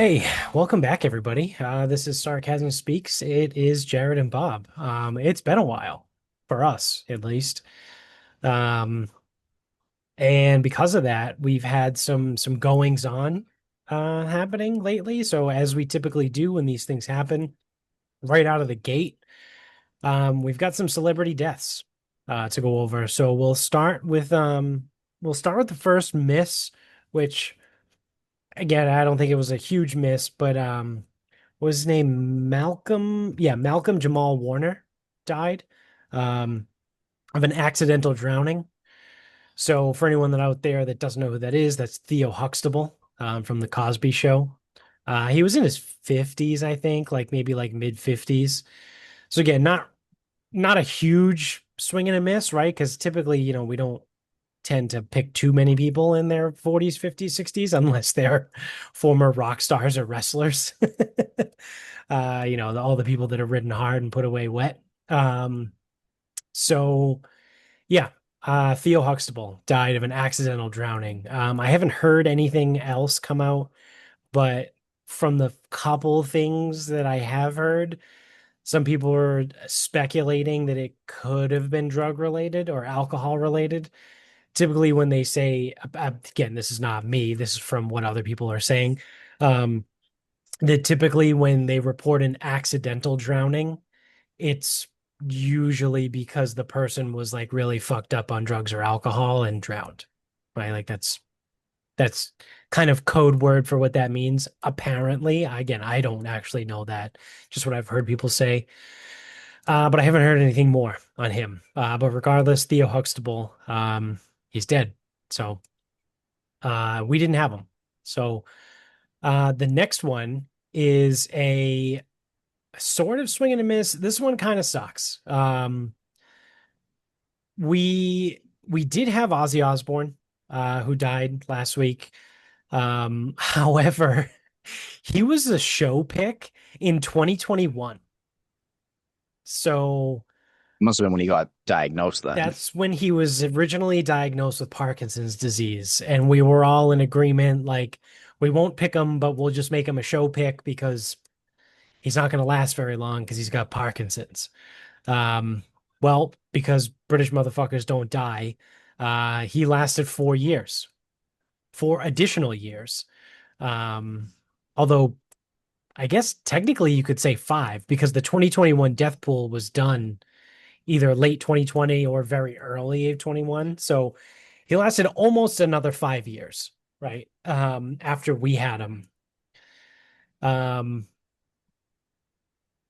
Hey, welcome back, everybody. This is Sarcasm Speaks. It is Jared and Bob. It's been a while for us, at least. Um, and because of that, we've had some goings on happening lately. So as we typically do when these things happen, right out of the gate, we've got some celebrity deaths to go over. So we'll start with the first miss, which again, I don't think it was a huge miss, but what was his name? Malcolm, yeah, Malcolm Jamal Warner died um, of an accidental drowning. So for anyone that out there that doesn't know who that is, that's Theo Huxtable from the Cosby Show. He was in his 50s, I think, like maybe like mid 50s. So again, not a huge swing and a miss, right? Because typically, we don't tend to pick too many people in their 40s, 50s, 60s unless they're former rock stars or wrestlers. All the people that are ridden hard and put away wet. Um, so yeah, Theo Huxtable died of an accidental drowning. I haven't heard anything else come out, but from the couple things that I have heard, some people are speculating that it could have been drug related or alcohol related. Typically, when they say, again, this is not me, this is from what other people are saying, um, that typically when they report an accidental drowning, it's usually because the person was like really fucked up on drugs or alcohol and drowned. Right? Like that's kind of code word for what that means. Apparently, again, I don't actually know that, just what I've heard people say. But I haven't heard anything more on him. But regardless, Theo Huxtable, he's dead. So we didn't have him. So the next one is a sort of swing and a miss. This one kind of sucks. We did have Ozzy Osbourne, who died last week. However, he was a show pick in 2021. So Must have been when he got diagnosed then. that's when he was originally diagnosed with Parkinson's disease, and we were all in agreement, like, we won't pick him, but we'll just make him a show pick because he's not going to last very long because he's got Parkinson's. Um, well, because British motherfuckers don't die, he lasted 4 years, 4 additional years. Um, although I guess technically you could say five because the 2021 death pool was done either late 2020 or very early 21. So he lasted almost another 5 years, right? After we had him. Um,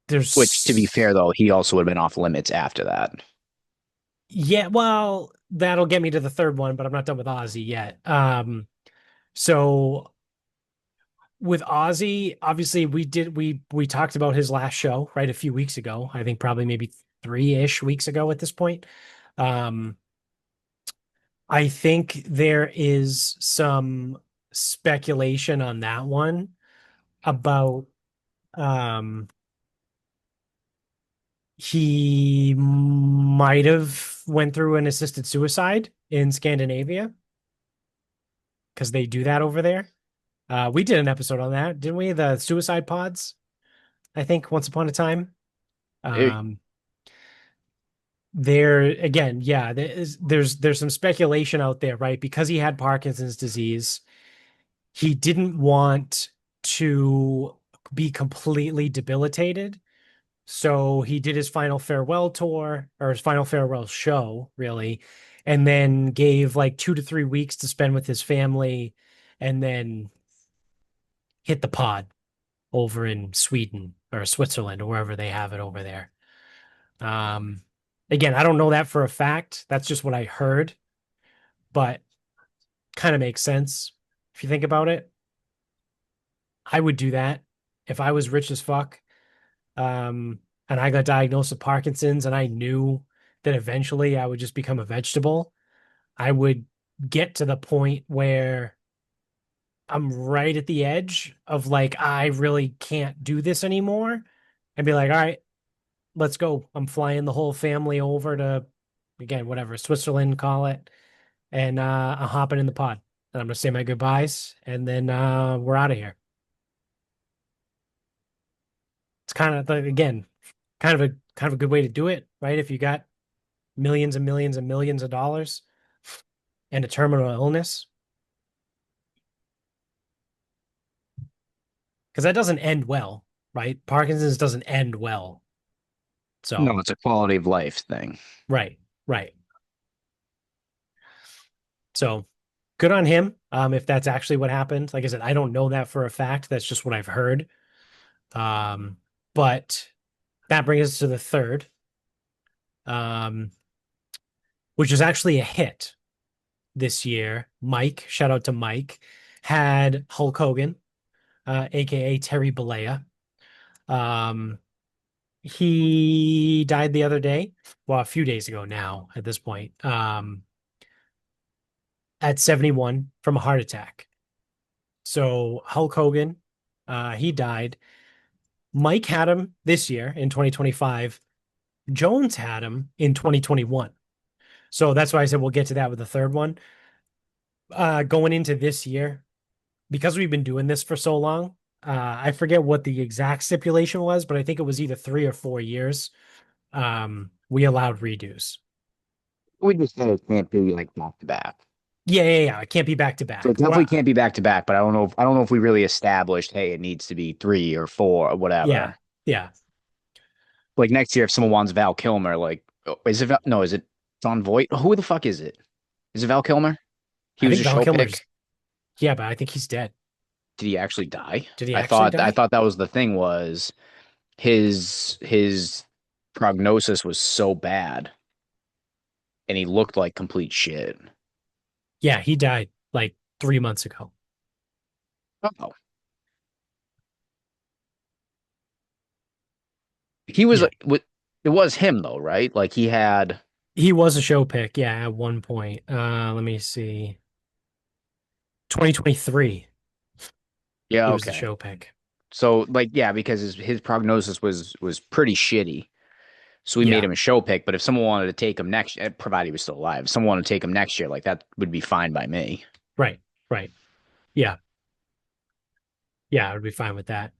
Which, to be fair there's though, he also would have been off limits after that. Yeah, well, that'll get me to the third one, but I'm not done with Ozzy yet. So with Ozzy, obviously we talked about his last show, right, a few weeks ago. I think probably maybe 3-ish weeks ago at this point. Um, I think there is some speculation on that one about um he might have went through an assisted suicide in Scandinavia because they do that over there. We did an episode on that, didn't we? The suicide pods, I think, once upon a time. Eh, Um, there again, yeah, there's some speculation out there, right? Because he had Parkinson's disease, he didn't want to be completely debilitated. So he did his final farewell tour or his final farewell show, really, and then gave like 2 to 3 weeks to spend with his family and then hit the pod over in Sweden or Switzerland or wherever they have it over there. Um, Again, I don't know that for a fact. That's just what I heard, but kind of makes sense if you think about it. I would do that if I was rich as fuck. Um, and I got diagnosed with Parkinson's and I knew that eventually I would just become a vegetable. I would get to the point where I'm right at the edge of like, I really can't do this anymore and be like, all right, let's go. I'm flying the whole family over to, again, whatever, Switzerland, call it. And I'm hopping in the pod. And I'm gonna say my goodbyes and then we're out of here. It's kind of like, again, kind of a good way to do it, right? If you got millions and millions and millions of dollars and a terminal illness, because that doesn't end well, right? Parkinson's doesn't end well. No, So, it's a quality of life thing. right, right. So good on him. If that's actually what happened. Like I said, I don't know that for a fact. That's just what I've heard. Um, but that brings us to the third, um, which is actually a hit this year. Mike, shout out to Mike, had Hulk Hogan, aka Terry Bollea. Um, he died the other day, well, a few days ago now at this point, at 71 from a heart attack. So Hulk Hogan, he died. Mike had him this year in 2025. Jones had him in 2021. So that's why I said we'll get to that with the third one. Going into this year, because we've been doing this for so long, I forget what the exact stipulation was, but I think it was either 3 or 4 years. We allowed redos. We just said it can't be like back to back. Yeah, yeah, yeah. It can't be back to So it back. definitely Well, can't be back to back, but I don't know if we really established, hey, it needs to be 3 or 4 or yeah, whatever. yeah. Like next year, if someone wants Val Kilmer, like is it no, is it Don Voight? Who the fuck is it? Is it Val Kilmer? He I was think a Val show Kilmer's, pick. yeah, but I think he's dead. Did he actually die? Did he actually I die? thought that was the thing was his prognosis was so bad and he looked like complete shit. Yeah, he died like 3 months ago. Oh. He was Yeah. like it was him though, right? Like he had He was a show pick, yeah, at one point. Let me see. 2023, yeah, he was the okay. show pick. So like yeah, because his prognosis was pretty shitty. So we made Yeah, him a show pick, but if someone wanted to take him next, provided he was still alive, if someone wanted to take him next year, like that would be fine by me. right, right. Yeah, yeah, I would be fine with that.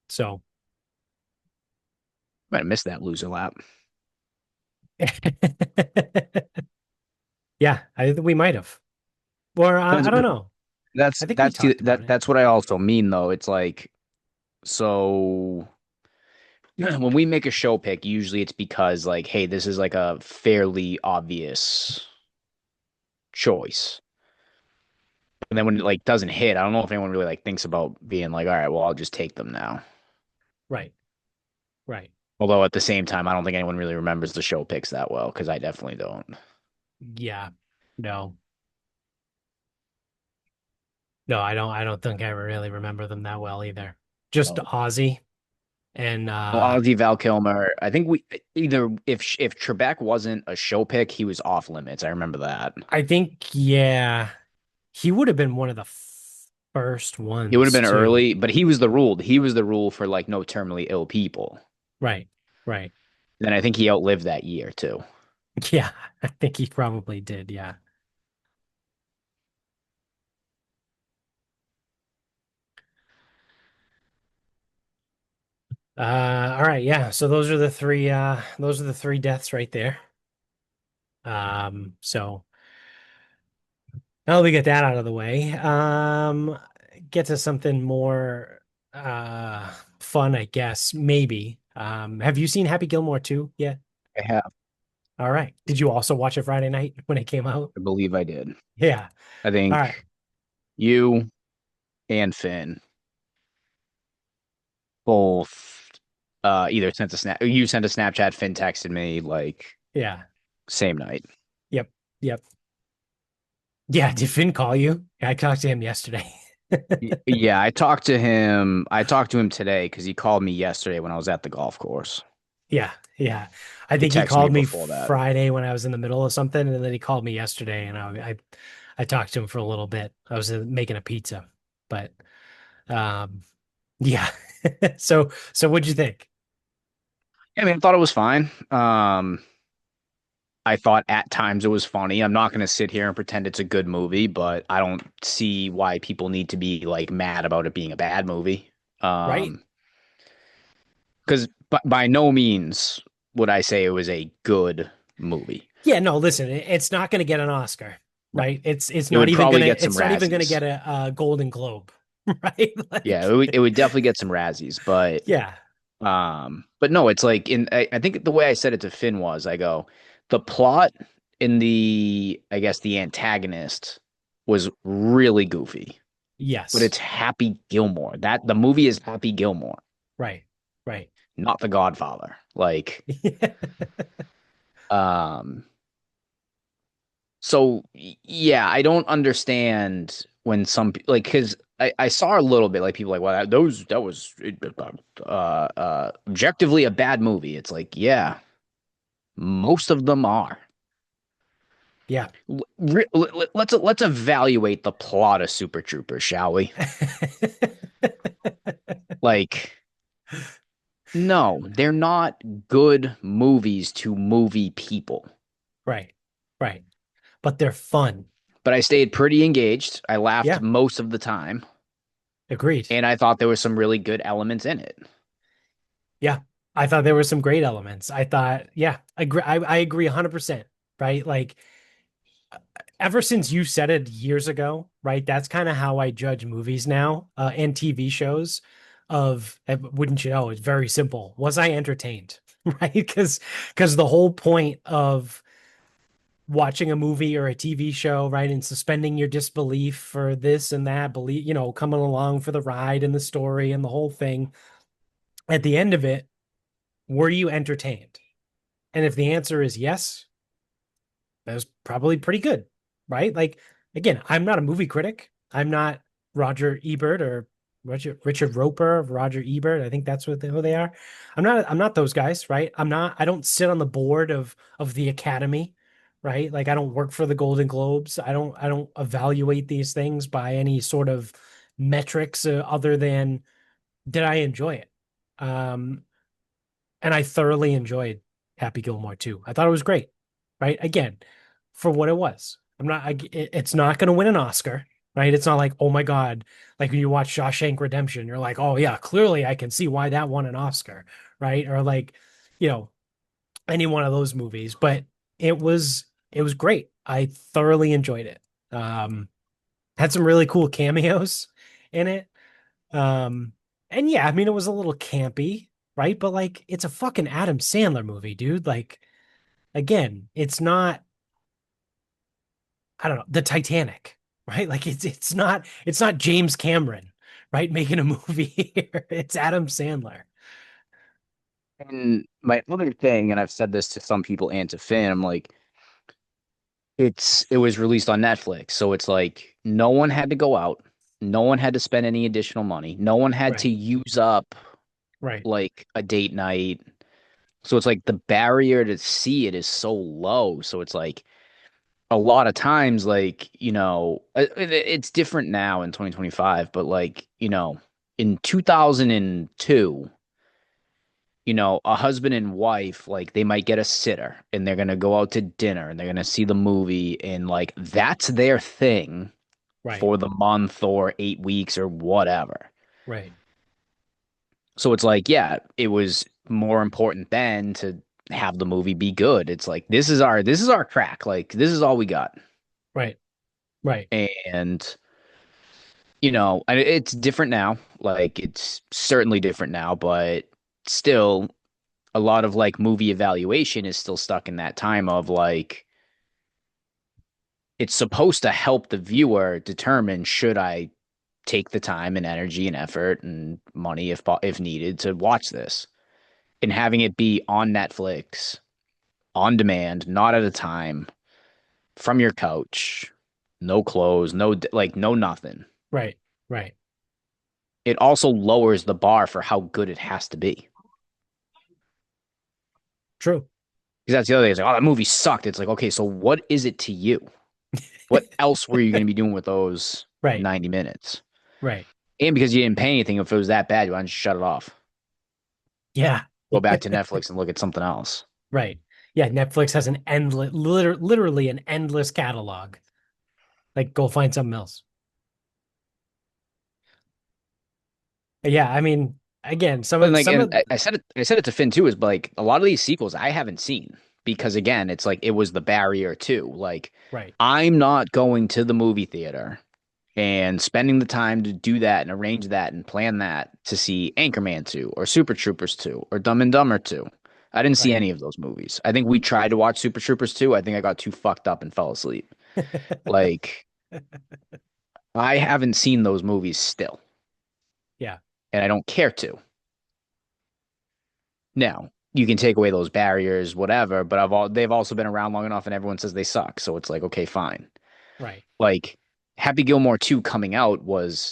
So, Might have missed that loser lap. yeah, I think we might have. Or That's I don't know. I think we talked about it. that's what I also mean though. It's like so when we make a show pick, usually it's because like, hey, this is like a fairly obvious choice. And then when it like doesn't hit, I don't know if anyone really like thinks about being like, all right, well, I'll just take them now. Right, right. Although at the same time, I don't think anyone really remembers the show picks that well because I definitely don't. Yeah. No. No, I don't think I really remember them that well either. Just So, Ozzy and well, Ozzy Val Kilmer. I think we either if Trebek wasn't a show pick, he was off limits. I remember that. I think, yeah, he would have been one of the first He would have ones been too. early, but he was the rule. He was the rule for like no terminally ill people. Right, right. Then I think he outlived that year too. Yeah, I think he probably did. Yeah. All right, yeah. So those are the three deaths right there. So now that we get that out of the way, get to something more fun, I guess, maybe. Have you seen Happy Gilmore too yet? I have, All right. Did you also watch it Friday night when it came out? I believe I did. Yeah. I All right. think you and Finn both either sent a snap. You sent a Snapchat. Finn texted me like Yeah. same night. Yep. Yep. Yeah. Did Finn call you? I talked to him yesterday. Yeah, I talked to him. I talked to him today because he called me yesterday when I was at the golf course. Yeah, yeah. I He think he texted me called me before that. Friday when I was in the middle of something, and then he called me yesterday, and I talked to him for a little bit. I was making a pizza, but um, yeah. So what'd you think? Yeah, I mean, I thought it was fine. I thought at times it was funny. I'm not going to sit here and pretend it's a good movie, but I don't see why people need to be like mad about it being a bad movie. Right? Um, because by no means would I say it was a good movie. Yeah, no, listen, it's not going to get an Oscar, No, right? It's it not would even probably gonna get some it's not even gonna Razzies. get a Golden Globe, right? Yeah, Like, it would definitely get some Razzies, yeah, but no, it's like I think the way I said it to Finn was I go, the plot in the I guess the antagonist was really goofy, but yes, it's Happy Gilmore. That the movie is Happy Gilmore, right, right. not The Godfather. Like, um, so yeah, I don't understand when like because I saw a little bit like people like, well, that was objectively a bad movie. It's like, yeah, most of them are. Yeah. Let's evaluate the plot of Super Troopers, shall we? Like, no, they're not good movies to movie people. Right, right. But they're fun. But I stayed pretty engaged. I laughed Yeah, most of the time, agreed. and I thought there was some really good elements in it. Yeah. I thought there were some great elements. I thought, yeah, I agree 100%, right? Like ever since you said it years ago, right? That's kind of how I judge movies now, and TV shows of wouldn't you know, it's very simple. Was I entertained? Right? Because the whole point of watching a movie or a TV show, right, and suspending your disbelief for this and that, believe, coming along for the ride and the story and the whole thing. At the end of it, were you entertained? And if the answer is yes, that was probably pretty good, right? Like, again, I'm not a movie critic. I'm not Roger Ebert or Richard Roper of Roger Ebert. I think that's who they are. I'm not those guys, right? I don't sit on the board of the Academy, right? Like I don't work for the Golden Globes. I don't evaluate these things by any sort of metrics other than did I enjoy it? Um, and I thoroughly enjoyed Happy Gilmore too. I thought it was great, right? Again, for what it was. It's not going to win an Oscar, right? It's not like, oh my God, like when you watch Shawshank Redemption, you're like, oh yeah, clearly I can see why that won an Oscar, right? Or like, you know, any one of those movies. But it was great. I thoroughly enjoyed it. Had some really cool cameos in it. Um, and yeah, I mean, it was a little campy, right? But like, it's a fucking Adam Sandler movie, dude. Like, again, it's not, I don't know, the Titanic, right? Like, it's not James Cameron, right? Making a movie here. It's Adam Sandler. And my other thing, and I've said this to some people and to Finn, I'm like, it was released on Netflix, so it's like no one had to go out, no one had to spend any additional money, no one had to Right, use up right, like a date night. So it's like the barrier to see it is so low. So it's like a lot of times, like, it's different now in 2025, but like, in 2002, a husband and wife, like they might get a sitter and they're gonna go out to dinner and they're gonna see the movie and like that's their thing right, for the month or 8 weeks or whatever. right, So it's like, yeah, it was more important then to have the movie be good. It's like this is our crack. Like this is all we got. right, right. And and it's different now. Like it's certainly different now, but still a lot of like movie evaluation is still stuck in that time of like it's supposed to help the viewer determine should I take the time and energy and effort and money if needed to watch this. And having it be on Netflix on demand, not at a time, from your couch, no clothes, no nothing. Right, right. It also lowers the bar for how good it has to be. True. Because that's the other thing. It's like, oh, that movie sucked. It's like, okay, so what is it to you? What else were you going to be doing with those Right, 90 minutes? right. And because you didn't pay anything, if it was that bad, why don't you shut it off? Yeah. Go back to Netflix and look at something else. Right. Yeah, Netflix has an endless, literally an endless catalog. Like, go find something else. But yeah, I mean, again, And like, some and of I said it to Finn too, is like a lot of these sequels I haven't seen because again, it's like it was the barrier too. Like, right, I'm not going to the movie theater and spending the time to do that and arrange that and plan that to see Anchorman 2 or Super Troopers 2 or Dumb and Dumber 2. I didn't see right. any of those movies. I think we tried to watch Super Troopers 2. I think I got too fucked up and fell asleep. Like, I haven't seen those movies still, Yeah, and I don't care to. Now, you can take away those barriers, whatever, but they've also been around long enough and everyone says they suck. So it's like, okay, fine. right. Like Happy Gilmore 2 coming out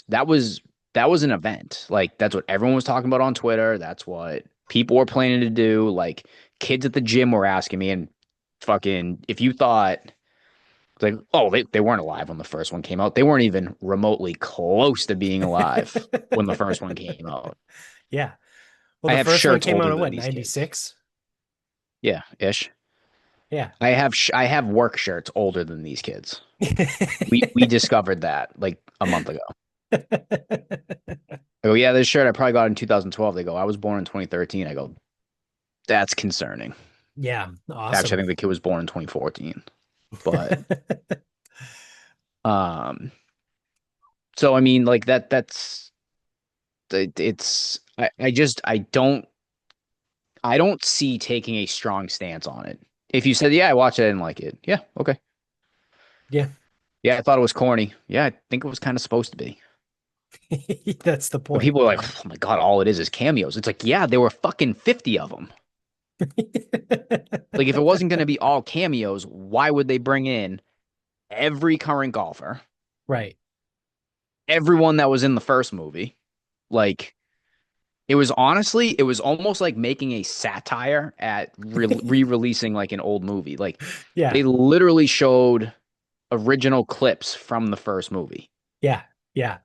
that was an event. Like that's what everyone was talking about on Twitter. That's what people were planning to do. Like kids at the gym were asking me and fucking if you thought like, oh, they weren't alive when the first one came out. They weren't even remotely close to being alive when the first one came out. Yeah. Well, I the have first one shirts came out older in than what, these kids. 96? Yeah, ish. Yeah. I have work shirts older than these kids. We discovered that like a month ago. I go, yeah, this shirt I probably got in 2012. They go, I was born in 2013. I go, that's concerning. Yeah, Actually, I awesome. think the kid was born in 2014. But um, so I mean, like it's I don't see taking a strong stance on it. If you said, yeah, I watched it, I didn't like it. Yeah, okay. Yeah. Yeah, I thought it was corny. Yeah, I think it was kind of supposed to be. That's the But point, people are like, right? oh my God, all it is cameos. It's like, yeah, there were fucking 50 of them. Like, if it wasn't going to be all cameos, why would they bring in every current golfer, Right. everyone that was in the first movie? Like, it was almost like making a satire at re-releasing like an old movie. Like, Yeah. they literally showed original clips from the first movie. Yeah. Yeah.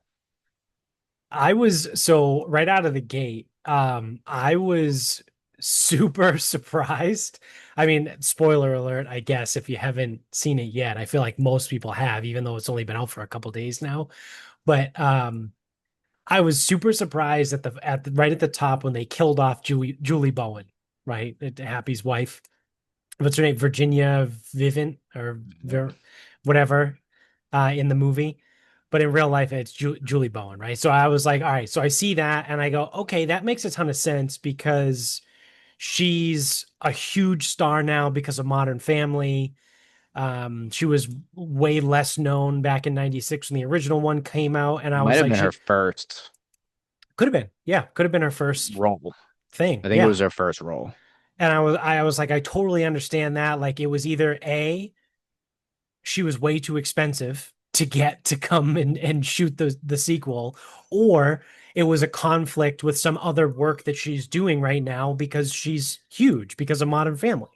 I was so right out of the gate, I was super surprised. I mean, spoiler alert, I guess if you haven't seen it yet. I feel like most people have, even though it's only been out for a couple days now. But I was super surprised at the right at the top when they killed off Julie Bowen, right? Happy's wife. What's her name? Virginia Vivint or whatever in the movie. But in real life, it's Julie Bowen, right? So I was like, all right. So I see that and I go, okay, that makes a ton of sense because she's a huge star now because of Modern Family. She was way less known back in 96 when the original one came out. And I Might was have like, been her she first could have been. Yeah, could have been her first role. thing. I think it Yeah. was her first role. And I was like, I totally understand that. Like it was either A, she was way too expensive to get to come and shoot the sequel, or it was a conflict with some other work that she's doing right now because she's huge because of Modern Family.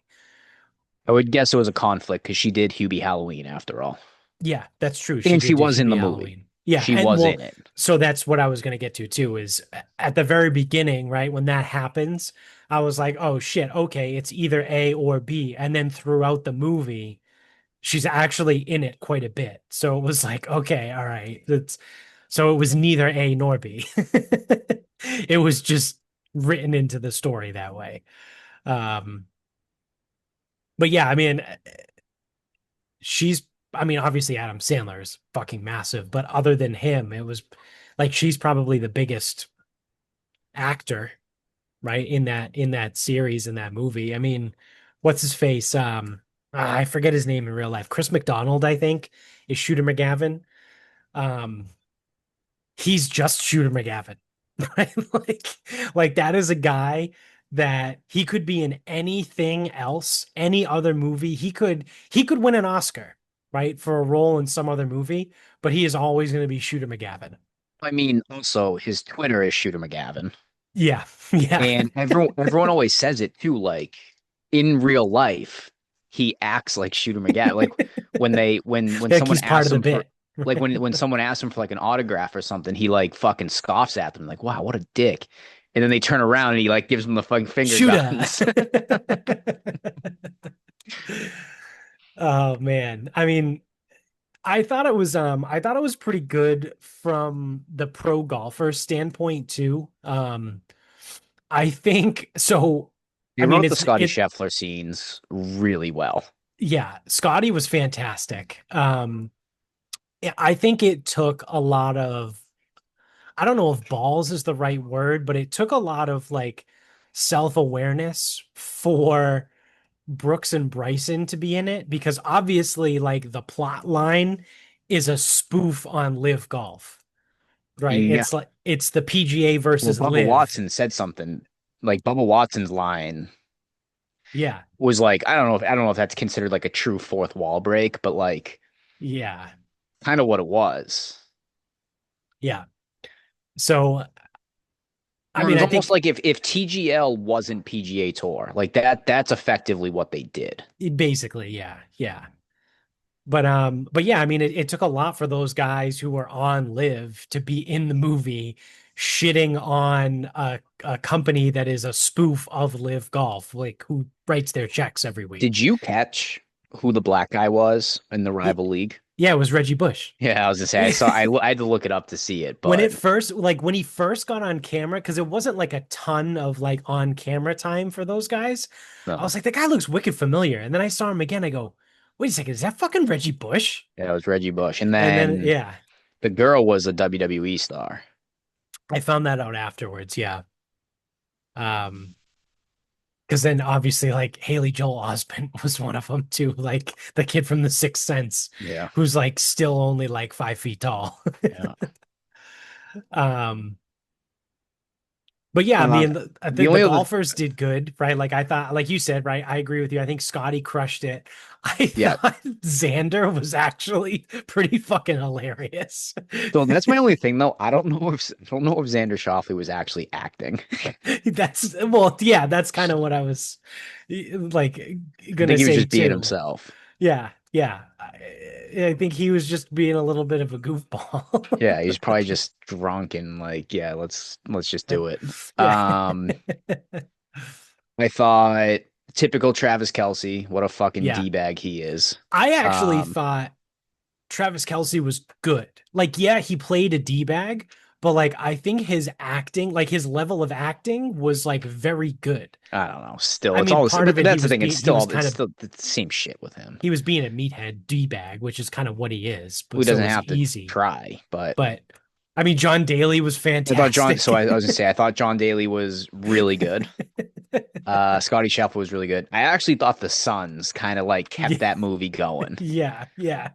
I would guess it was a conflict because she did Hubie Halloween after all. Yeah, that's true. She And she did do was in the Hubie movie. Halloween. Yeah, She and was well, in it. so that's what I was going to get to too, is at the very beginning, right? When that happens, I was like, oh shit, okay, it's either A or B. And then throughout the movie, she's actually in it quite a bit. So it was like, okay, all right. That's so it was neither A nor B. It was just written into the story that way. Um, but yeah, I mean, she's I mean, obviously Adam Sandler is fucking massive, but other than him, it was like she's probably the biggest actor, right, in that series, in that movie. I mean, what's his face? I forget his name in real life. Chris McDonald, I think, is Shooter McGavin. Um, he's just Shooter McGavin, right? Like that is a guy that he could be in anything else, any other movie. He could win an Oscar, right, for a role in some other movie, but he is always going to be Shooter McGavin. I mean, also his Twitter is Shooter McGavin. Yeah, yeah. And everyone always says it too, like in real life, he acts like Shooter McGavin. Like when Like someone he's part of asks the him for bit. like when someone asks him for like an autograph or something, he like fucking scoffs at them, like, wow, what a dick. And then they turn around and he like gives them the fucking finger Shooter. guns. Oh man. I mean, I thought it was pretty good from the pro golfer standpoint too. I think so. They I mean, wrote the Scotty Scheffler scenes really well. yeah, Scotty was fantastic. I think it took a lot of, I don't know if balls is the right word, but it took a lot of like self-awareness for Brooks and Bryson to be in it because obviously like the plot line is a spoof on Live Golf, right? Yeah. It's like it's the PGA Well, versus Bubba Live. Watson said something like Bubba Watson's line Yeah. was like, I don't know if that's considered like a true fourth wall break, but like Yeah. kind of what it was. Yeah. So I Or it mean, was I almost think like if TGL wasn't PGA Tour, like that's effectively what they did. basically, yeah. Yeah. But yeah, I mean, it took a lot for those guys who were on Live to be in the movie shitting on a company that is a spoof of Live Golf, like who writes their checks every week. Did you catch who the black guy was in the Y- rival league? Yeah, it was Reggie Bush. Yeah, I was gonna say I had to look it up to see it, When it but first, like when he first got on camera, because it wasn't like a ton of like on camera time for those guys, I no, was like, the guy looks wicked familiar. And then I saw him again. I go, wait a second, is that fucking Reggie Bush? yeah, it was Reggie Bush, and And then then yeah, the girl was a WWE star. I found that out afterwards. Yeah. Um, because then obviously like Haley Joel Osment was one of them too, like the kid from The Sixth Sense, Yeah, who's like still only like 5 feet tall. yeah. Um, but yeah, I Uh, mean the the only other, golfers did good, right? Like I thought, like you said, right? I agree with you. I think Scotty crushed it. I yeah. thought Xander was actually pretty fucking hilarious. So that's my only thing though. I don't know if Xander Schauffele was actually acting. That's well, yeah, that's kind of what I was like I gonna think he was say just being too. himself. Yeah, yeah. I think he was just being a little bit of a goofball. Yeah, he's probably just drunk and like, yeah, let's just do it. Yeah. Um, I thought typical Travis Kelce, what a fucking Yeah. D-bag he is. I actually Um, thought Travis Kelce was good. Like, yeah, he played a D-bag, but like I think his acting, like his level of acting was like very good. I don't know. Still, I it's mean, all this, part but of it that's the thing. It's he was it's kind of still the same shit with him. he was being a meathead D-bag, which is kind of what he is, Who but so it doesn't was have to easy. try, but But I mean, John Daly was I thought John, so fantastic. I was gonna say, I thought John Daly was really good. Scotty Scheffler was really good. I actually thought the Suns kind of like kept Yeah, that movie going. yeah, yeah,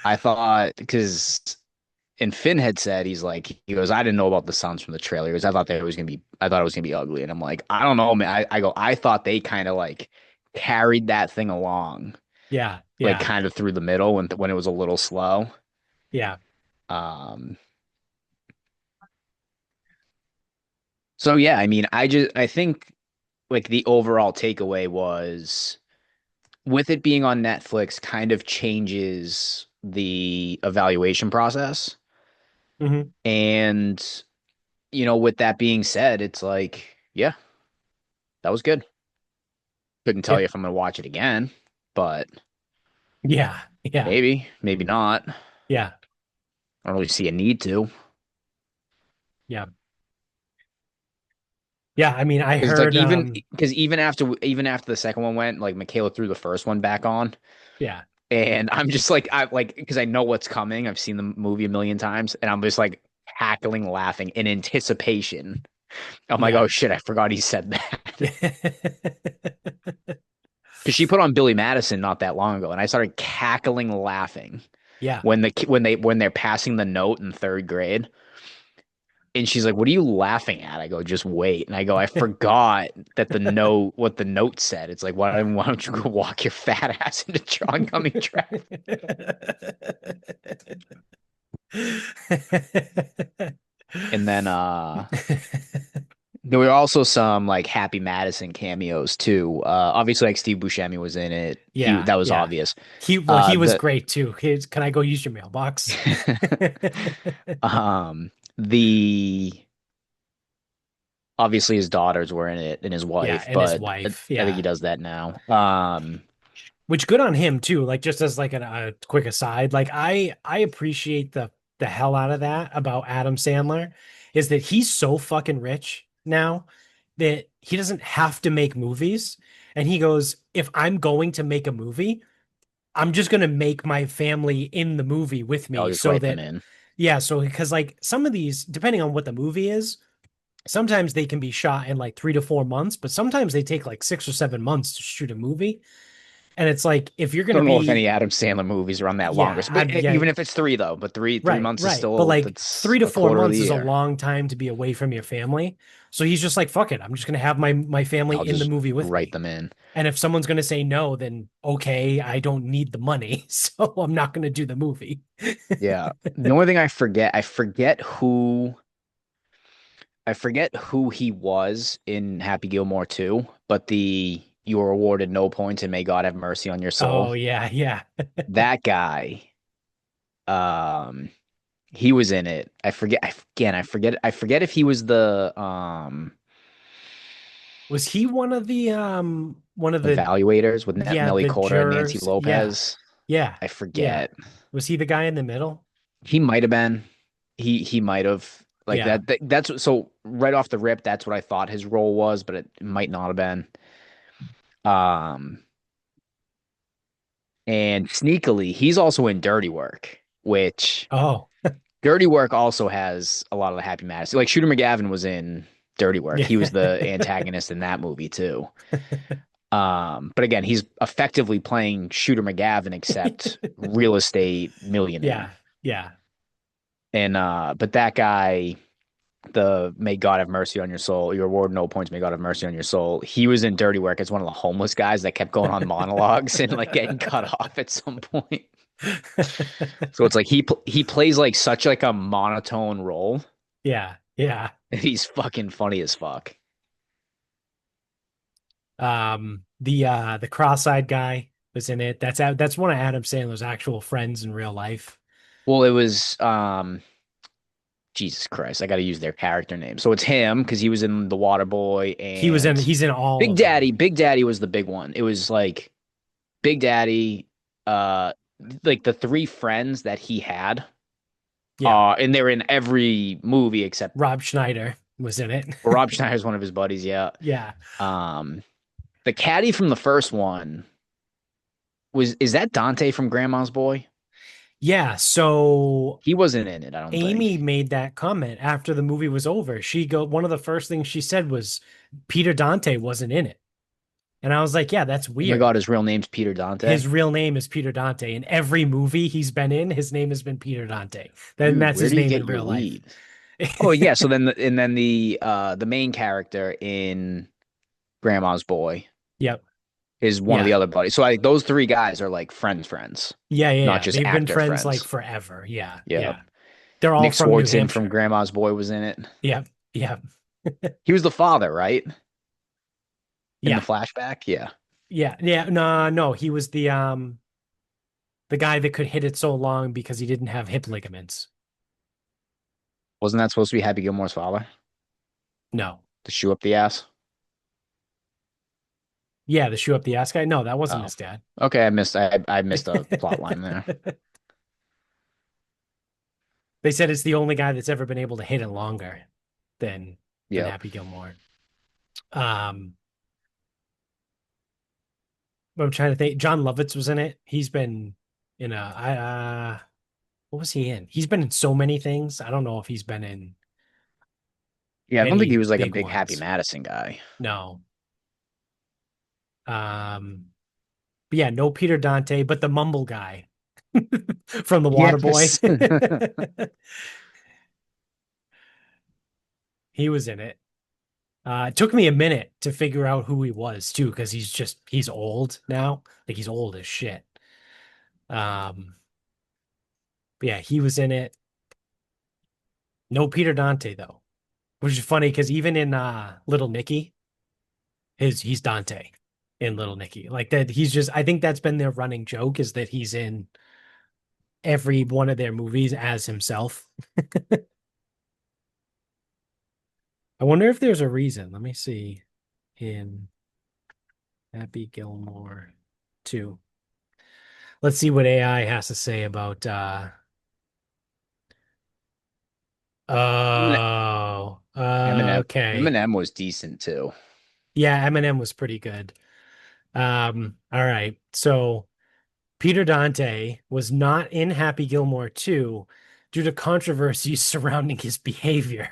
I thought because and Finn had said he goes, I didn't know about the Suns from the trailer. He goes, I thought it was gonna be ugly. And I'm like, I don't know, man. I go, I thought they kind of like carried that thing along, yeah, like yeah, kind of through the middle when it was a little slow. yeah, Um, so yeah, I mean, I think like the overall takeaway was with it being on Netflix kind of changes the evaluation process. hmm And, with that being said, it's like, yeah, that was good. Couldn't tell yeah, you if I'm going to watch it again, but yeah, yeah, maybe not. I yeah, don't really see a need to. yeah, yeah. I mean, I Because like heard, even after the second one went, like Michaela threw the first one back on. yeah, And I'm just like I like because I know what's coming. I've seen the movie a million times, and I'm just like cackling, laughing in anticipation. I'm like, yeah, oh shit, I forgot he said that. yeah, Because she put on Billy Madison not that long ago, and I started cackling, laughing yeah. when they're passing the note in third grade. And she's like, "What are you laughing at?" I go, "Just wait." And I go, "I forgot that what the note said. It's like, why don't you go walk your fat ass into oncoming traffic?" And then there were also some like Happy Madison cameos too. Obviously, like Steve Buscemi was in it. Yeah, That was yeah. obvious. He was The great too. Can I go use your mailbox? um the obviously his daughters were in it and his Yeah, wife, and his but wife. I think he Yeah. does that now. Which good on him too. Like just as like a quick aside, like I appreciate the hell out of that about Adam Sandler is that he's so fucking rich now that he doesn't have to make movies. And he goes, if I'm going to make a movie, I'm just going to make my family in the movie with I'll me just so write them that, in. yeah, so because like some of these, depending on what the movie is, sometimes they can be shot in like 3 to 4 months, but sometimes they take like 6 or 7 months to shoot a movie. And it's like if you're I gonna don't know if any be, Adam Sandler movies run that longer. yeah, So, but yeah, even if it's three though, but three right, months is right. But still like that's three to a four quarter of the months is a year. long time to be away from your family. So he's just like, fuck it, I'm just gonna have my family I'll in the just movie with write me. them in. And if someone's gonna say no, then okay, I don't need the money, so I'm not gonna do the movie. Yeah. The only thing I forget who he was in Happy Gilmore 2, but the you were awarded no points and may God have mercy on your soul. Oh yeah, yeah. That guy, um, he was in it. I forget if he was Was he one of the, evaluators with yeah, Nelly the Coulter and Nancy jurors? Yeah, Lopez. yeah, I yeah. forget. Was he the guy in the middle? He might have been. He might have like Yeah. so right off the rip, that's what I thought his role was, but it might not have been. Um, and sneakily, he's also in Dirty Work, which Oh, Dirty Work also has a lot of the Happy Madison. Like Shooter McGavin was in Dirty Work. yeah. He was the antagonist in that movie too. But again, he's effectively playing Shooter McGavin, except real estate millionaire. Yeah, yeah. And but that guy, the May God have mercy on your soul, your award no points, may God have mercy on your soul. He was in Dirty Work as one of the homeless guys that kept going on monologues and like getting cut off at some point. So it's like he plays like such like a monotone role. Yeah, yeah. And he's fucking funny as fuck. The cross-eyed guy was in it. That's one of Adam Sandler's actual friends in real life. Well, it was Jesus Christ, I got to use their character name. So it's him because he was in The Water Boy and He's in all Big of Daddy. them. Big Daddy was the big one. It was like Big Daddy, uh, like the three friends that he had, Yeah. and they were in every movie except Rob Schneider was in it. Rob Schneider's one of his buddies. Yeah. Yeah. Um, the caddy from the first one is that Dante from Grandma's Boy? Yeah, so He wasn't in it, I don't Amy think. made that comment after the movie was over. One of the first things she said was Peter Dante wasn't in it. And I was like, yeah, that's Oh my God, weird. his real name's Peter Dante. His real name is Peter Dante. In every movie he's been in, his name has been Peter Dante. Then Dude, that's where his do you name get in your real life. weed? Oh yeah, so then the main character in Grandma's Boy Yep. is one of the Yeah. other buddies. So those three guys are like friends, Yeah, yeah, not yeah. just They've been actor friends like friends. forever. Yeah, Yeah. yeah. They're all Nick from New Swartzen from Hampshire. Grandma's Boy was in it. Yeah, yeah, He was the father, right? In the yeah, flashback? Yeah. yeah, yeah. No, no, he was the guy that could hit it so long because he didn't have hip ligaments. Wasn't that supposed to be Happy Gilmore's father? No. The shoe up the ass? Yeah, the shoe up the ass guy. No, that wasn't Oh. his dad. Okay, I missed a plot line there. They said it's the only guy that's ever been able to hit it longer than Yep. Happy Gilmore. Um, but I'm trying to think. John Lovitz was in it. He's been in what was he in? He's been in so many things. I don't know if he's been in Yeah, I don't think he any was like a big big Happy ones. Madison guy. No. Um, but yeah, no Peter Dante, but the mumble guy from the Water Boy. Yes. He was in it. It took me a minute to figure out who he was too, because he's old now. Like he's old as shit. Um, but yeah, he was in it. No Peter Dante though, which is funny because even in Little Nicky, he's Dante in Little Nicky. Like that, he's just. I think that's been their running joke is that he's in every one of their movies as himself. I wonder if there's a reason. Let me see in Happy Gilmore 2. Let's see what AI has to say about oh, Eminem okay. Eminem was decent too. Yeah, Eminem was pretty good. All right. So Peter Dante was not in Happy Gilmore 2 due to controversies surrounding his behavior,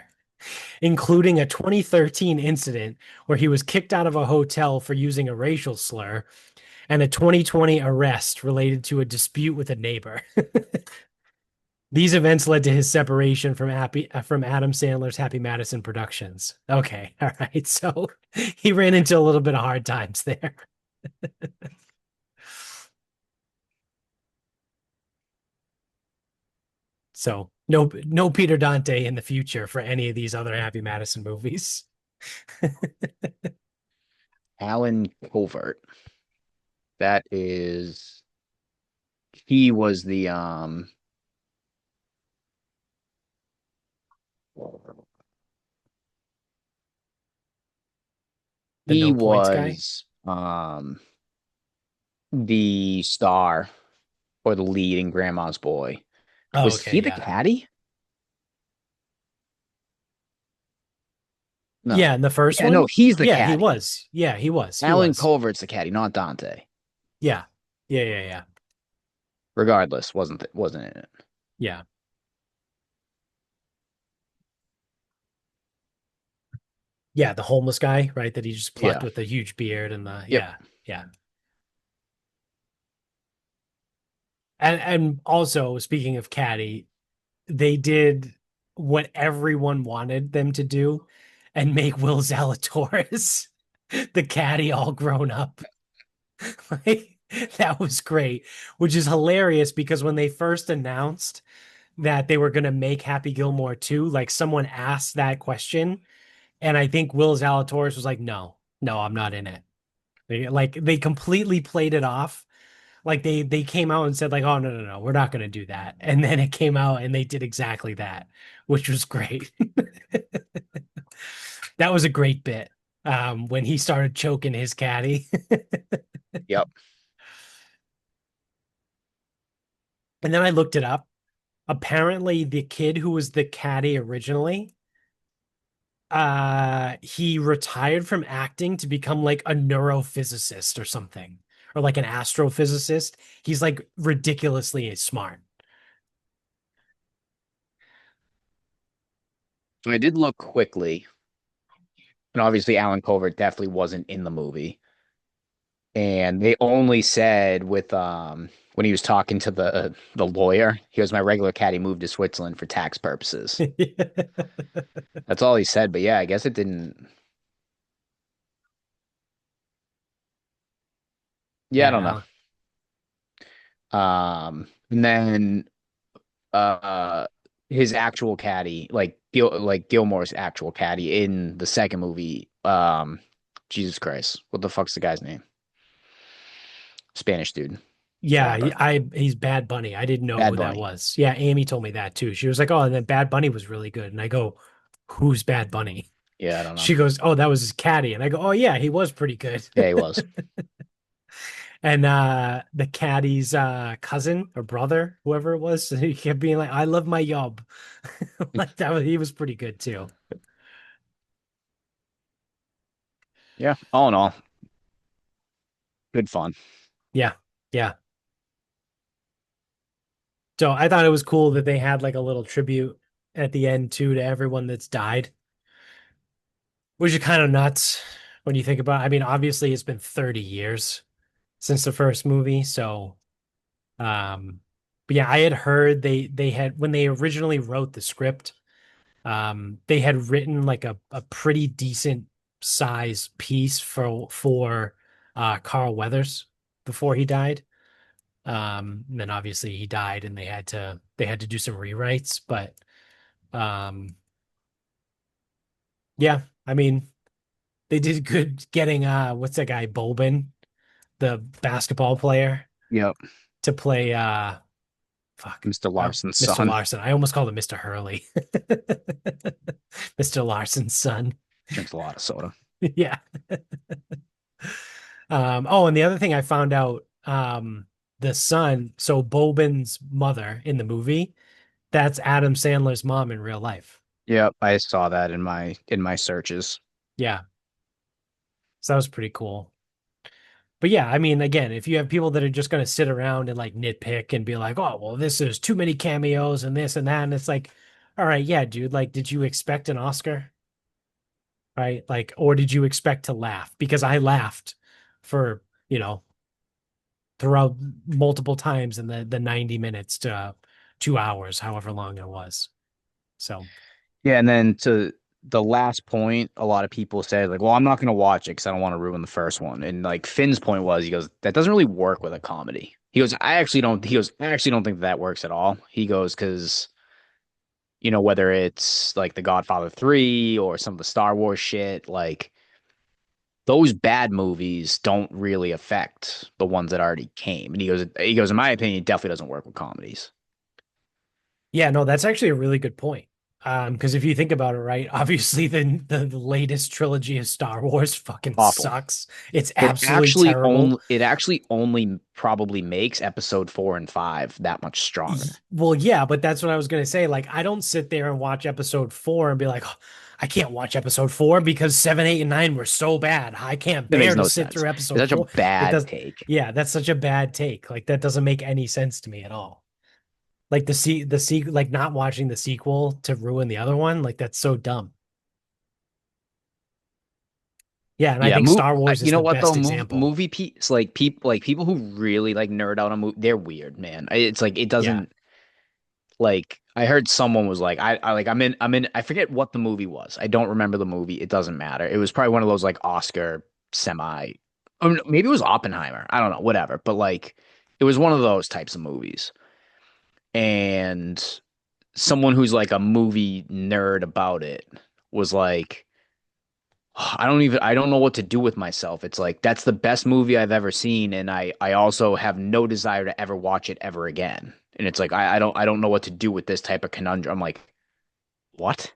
including a 2013 incident where he was kicked out of a hotel for using a racial slur and a 2020 arrest related to a dispute with a neighbor. These events led to his separation from Adam Sandler's Happy Madison Productions. Okay, all right. So he ran into a little bit of hard times there. So no Peter Dante in the future for any of these other Happy Madison movies. Alan Covert. That is he was The he no points guy. was the star or the lead in Grandma's Boy. Oh, Was okay, he the yeah. caddy? No. Yeah, in the first Yeah, no, one? he's the Yeah, he caddy. was. Yeah, he was. He Alan was. Covert's the caddy, not Dante. Yeah. Yeah, yeah, yeah. Regardless, wasn't in it. Yeah. Yeah, the homeless guy, right? That he just plucked Yeah. with the huge beard and the Yep. yeah, yeah. And also speaking of Caddy, they did what everyone wanted them to do and make Will Zalatoris the caddy all grown up. Like that was great, which is hilarious because when they first announced that they were going to make Happy Gilmore 2, like someone asked that question, and I think Will Zalatoris was like, "No, no, I'm not in it." They completely played it off. Like they came out and said like, "Oh no, no, no, we're not going to do that." And then it came out and they did exactly that, which was great. That was a great bit. When he started choking his caddy. Yep. And then I looked it up. Apparently, the kid who was the caddy originally, he retired from acting to become like a neurophysicist or something, or like an astrophysicist. He's like ridiculously smart. I did look quickly, and obviously Alan Covert definitely wasn't in the movie. And they only said with when he was talking to the lawyer, he goes, "My regular caddy moved to Switzerland for tax purposes." That's all he said. But yeah, I guess it didn't. Yeah, I don't know. Yeah. And then uh his actual caddy, like Gilmore's actual caddy in the second movie, Jesus Christ, what the fuck's the guy's name? Spanish dude, Yeah, rapper, he's Bad Bunny. I didn't know Bad who that Bunny. was. Yeah, Amy told me that too. She was like, "Oh, and then Bad Bunny was really good." And I go, "Who's Bad Bunny?" Yeah, I don't know. She goes, "Oh, that was his caddy." And I go, "Oh yeah, he was pretty good." Yeah, he was. And the caddy's cousin or brother, whoever it was, he kept being like, "I love my yob." Like he was pretty good too. Yeah, all in all, good fun. Yeah. Yeah. So I thought it was cool that they had like a little tribute at the end too to everyone that's died, which is kind of nuts when you think about it. I mean, obviously it's been 30 years since the first movie, so but yeah, I had heard they had when they originally wrote the script, they had written like a pretty decent size piece for Carl Weathers before he died. And then obviously he died and they had to do some rewrites, but um yeah, I mean they did good getting what's that guy, Bobin, the basketball player, Yep. to play Fuck. Mr. Larson's Mr. son. Larson. I almost called him Mr. Hurley. Mr. Larson's son. Drinks a lot of soda. Yeah. Oh, and the other thing I found out, the son, so Bobin's mother in the movie, that's Adam Sandler's mom in real life. Yep, I saw that in my searches. Yeah. So that was pretty cool. But yeah, I mean, again, if you have people that are just going to sit around and like nitpick and be like, oh, well, this is too many cameos and this and that. And it's like, all right, yeah, dude, like, did you expect an Oscar? Right? Like, or did you expect to laugh? Because I laughed for, you know, throughout multiple times in the 90 minutes to 2 hours, however long it was. So Yeah, and then to the last point, a lot of people said like, "Well, I'm not going to watch it because I don't want to ruin the first one." And like Finn's point was, he goes, "That doesn't really work with a comedy." He goes, "I actually don't." He goes, "I actually don't think that works at all." He goes, "Because whether it's like The Godfather 3 or some of the Star Wars shit, like those bad movies don't really affect the ones that already came." And he goes, "In my opinion, it definitely doesn't work with comedies." yeah, no, that's actually a really good point. Because if you think about it, right, obviously the latest trilogy of Star Wars fucking Awful. sucks. It's absolutely terrible. It actually only probably makes episode 4 and 5 that much stronger. Well, yeah, but that's what I was gonna say. Like, I don't sit there and watch episode four and be like, oh, I can't watch episode four because seven, eight, and nine were so bad. I can't It makes bear to no sit sense. through It's episode such a four. It bad does, take. yeah, that's such a bad take. Like, that doesn't make any sense to me at all. Like like not watching the sequel to ruin the other one, like that's so dumb. Yeah, and I Yeah, think Star Wars you is know the what though? best example. Movie peeps like people who really like nerd out on movie, they're weird, man. It's like it Yeah. doesn't like I heard someone was like I like I'm in I forget what the movie was. I don't remember the movie. It doesn't matter. It was probably one of those like Oscar semi or maybe it was Oppenheimer. I don't know, whatever. But like it was one of those types of movies. And someone who's like a movie nerd about it was like, I don't know what to do with myself. It's like that's the best movie I've ever seen, and I also have no desire to ever watch it ever again. And it's like I don't know what to do with this type of conundrum. I'm like, what?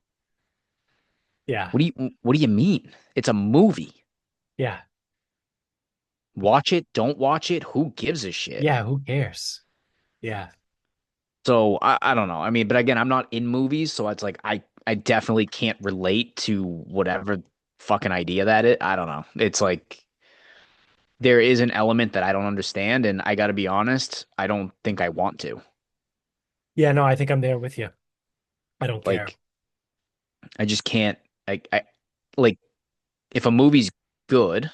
Yeah. What do you mean? It's a movie. Yeah. Watch it, don't watch it, who gives a shit? Yeah. Who cares? Yeah. So I don't know. I mean, but again, I'm not in movies, so it's like I definitely can't relate to whatever fucking idea that it. I don't know. It's like there is an element that I don't understand, and I got to be honest, I don't think I want to. Yeah. No, I think I'm there with you. I don't care. Like I just can't. I like if a movie's good.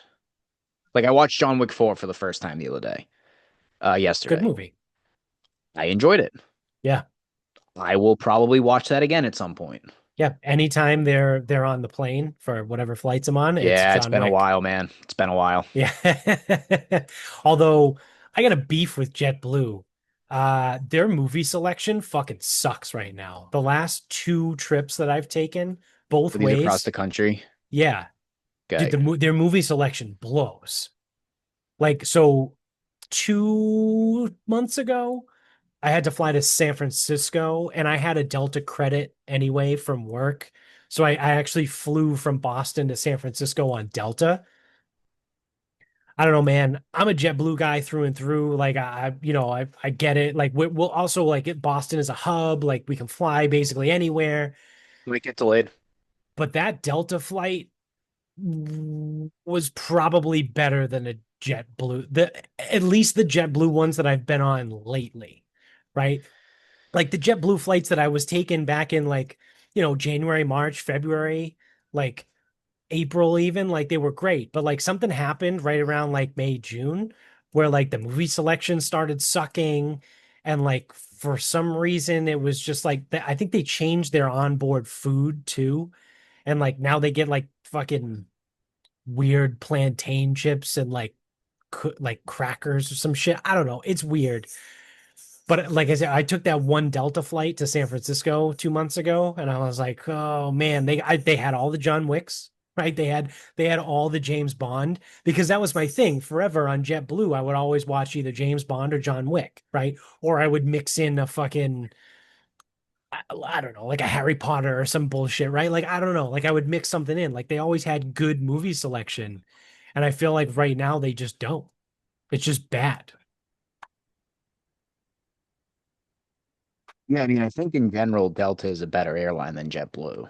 Like I watched John Wick 4 for the first time the other day, Good yesterday. movie. I enjoyed it. Yeah. I will probably watch that again at some point. Yeah. Anytime they're on the plane for whatever flights I'm on, it's Yeah, it's John been a Wick. while, man. It's been a while. Yeah. Although I got a beef with JetBlue. Their movie selection fucking sucks right now. The last two trips that I've taken both But these across ways, the country. yeah, dude, Okay. their movie selection blows. Like, so 2 months ago, I had to fly to San Francisco and I had a Delta credit anyway from work. So I actually flew from Boston to San Francisco on Delta. I don't know, man. I'm a JetBlue guy through and through. Like I get it. Like we'll also like Boston is a hub. Like we can fly basically anywhere. Might get delayed. But that Delta flight was probably better than a JetBlue. At least the JetBlue ones that I've been on lately, right? Like the JetBlue flights that I was taking back in like, January, March, February, like April even, like they were great. But like something happened right around like May, June, where like the movie selection started sucking. And like for some reason it was just like I think they changed their onboard food too. And like now they get like fucking weird plantain chips and like crackers or some shit. I don't know. It's weird. But like I said, I took that one Delta flight to San Francisco 2 months ago, and I was like, oh man, they had all the John Wicks. right? They had all the James Bond because that was my thing forever on JetBlue. I would always watch either James Bond or John Wick, right? Or I would mix in a fucking I don't know, like a Harry Potter or some bullshit, right? Like I don't know, like I would mix something in. Like they always had good movie selection, and I feel like right now they just don't. It's just bad. Yeah, I mean, I think in general, Delta is a better airline than JetBlue.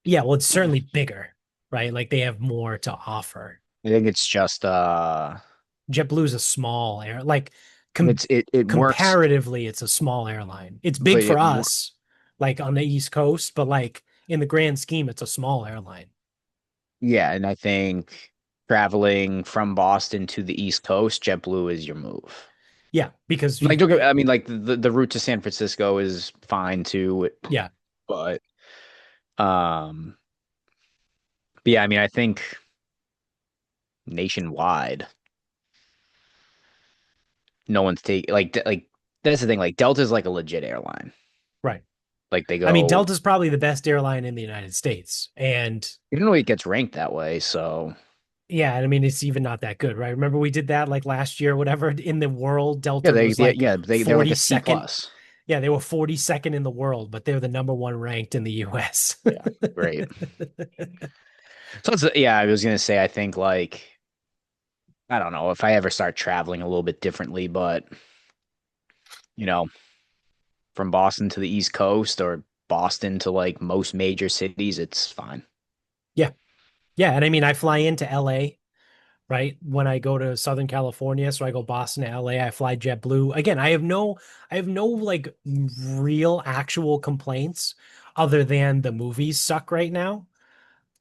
Yeah, well, it's certainly bigger, right? Like they have more to offer. I think it's just JetBlue is a small air, like com it works, comparatively, it's a small airline. It's big but for us, like on the East Coast, but like in the grand scheme, it's a small airline. yeah, and I think traveling from Boston to the East Coast, JetBlue is your move. Yeah, because Like, I mean, like the route to San Francisco is fine too, yeah, but um, but yeah, I mean, I think nationwide, no one's taking like that's the thing. Like Delta's like a legit airline. right. Like they I mean, go, Delta's probably the best airline in the United States. And even though it gets ranked that way, so yeah, I mean, it's even not that good, right? Remember we did that like last year, whatever in the world, yeah, Delta was like they're like a C 42nd. plus. Yeah, they were 42nd in the world, but they're the number one ranked in the US. Yeah, great. So it's yeah, I was gonna say I think like I don't know if I ever start traveling a little bit differently, but you know, from Boston to the East Coast or Boston to like most major cities, it's fine. Yeah. Yeah. And I mean, I fly into LA, right? When I go to Southern California. So I go Boston to LA, I fly JetBlue. Again, I have no like real actual complaints other than the movies suck right now.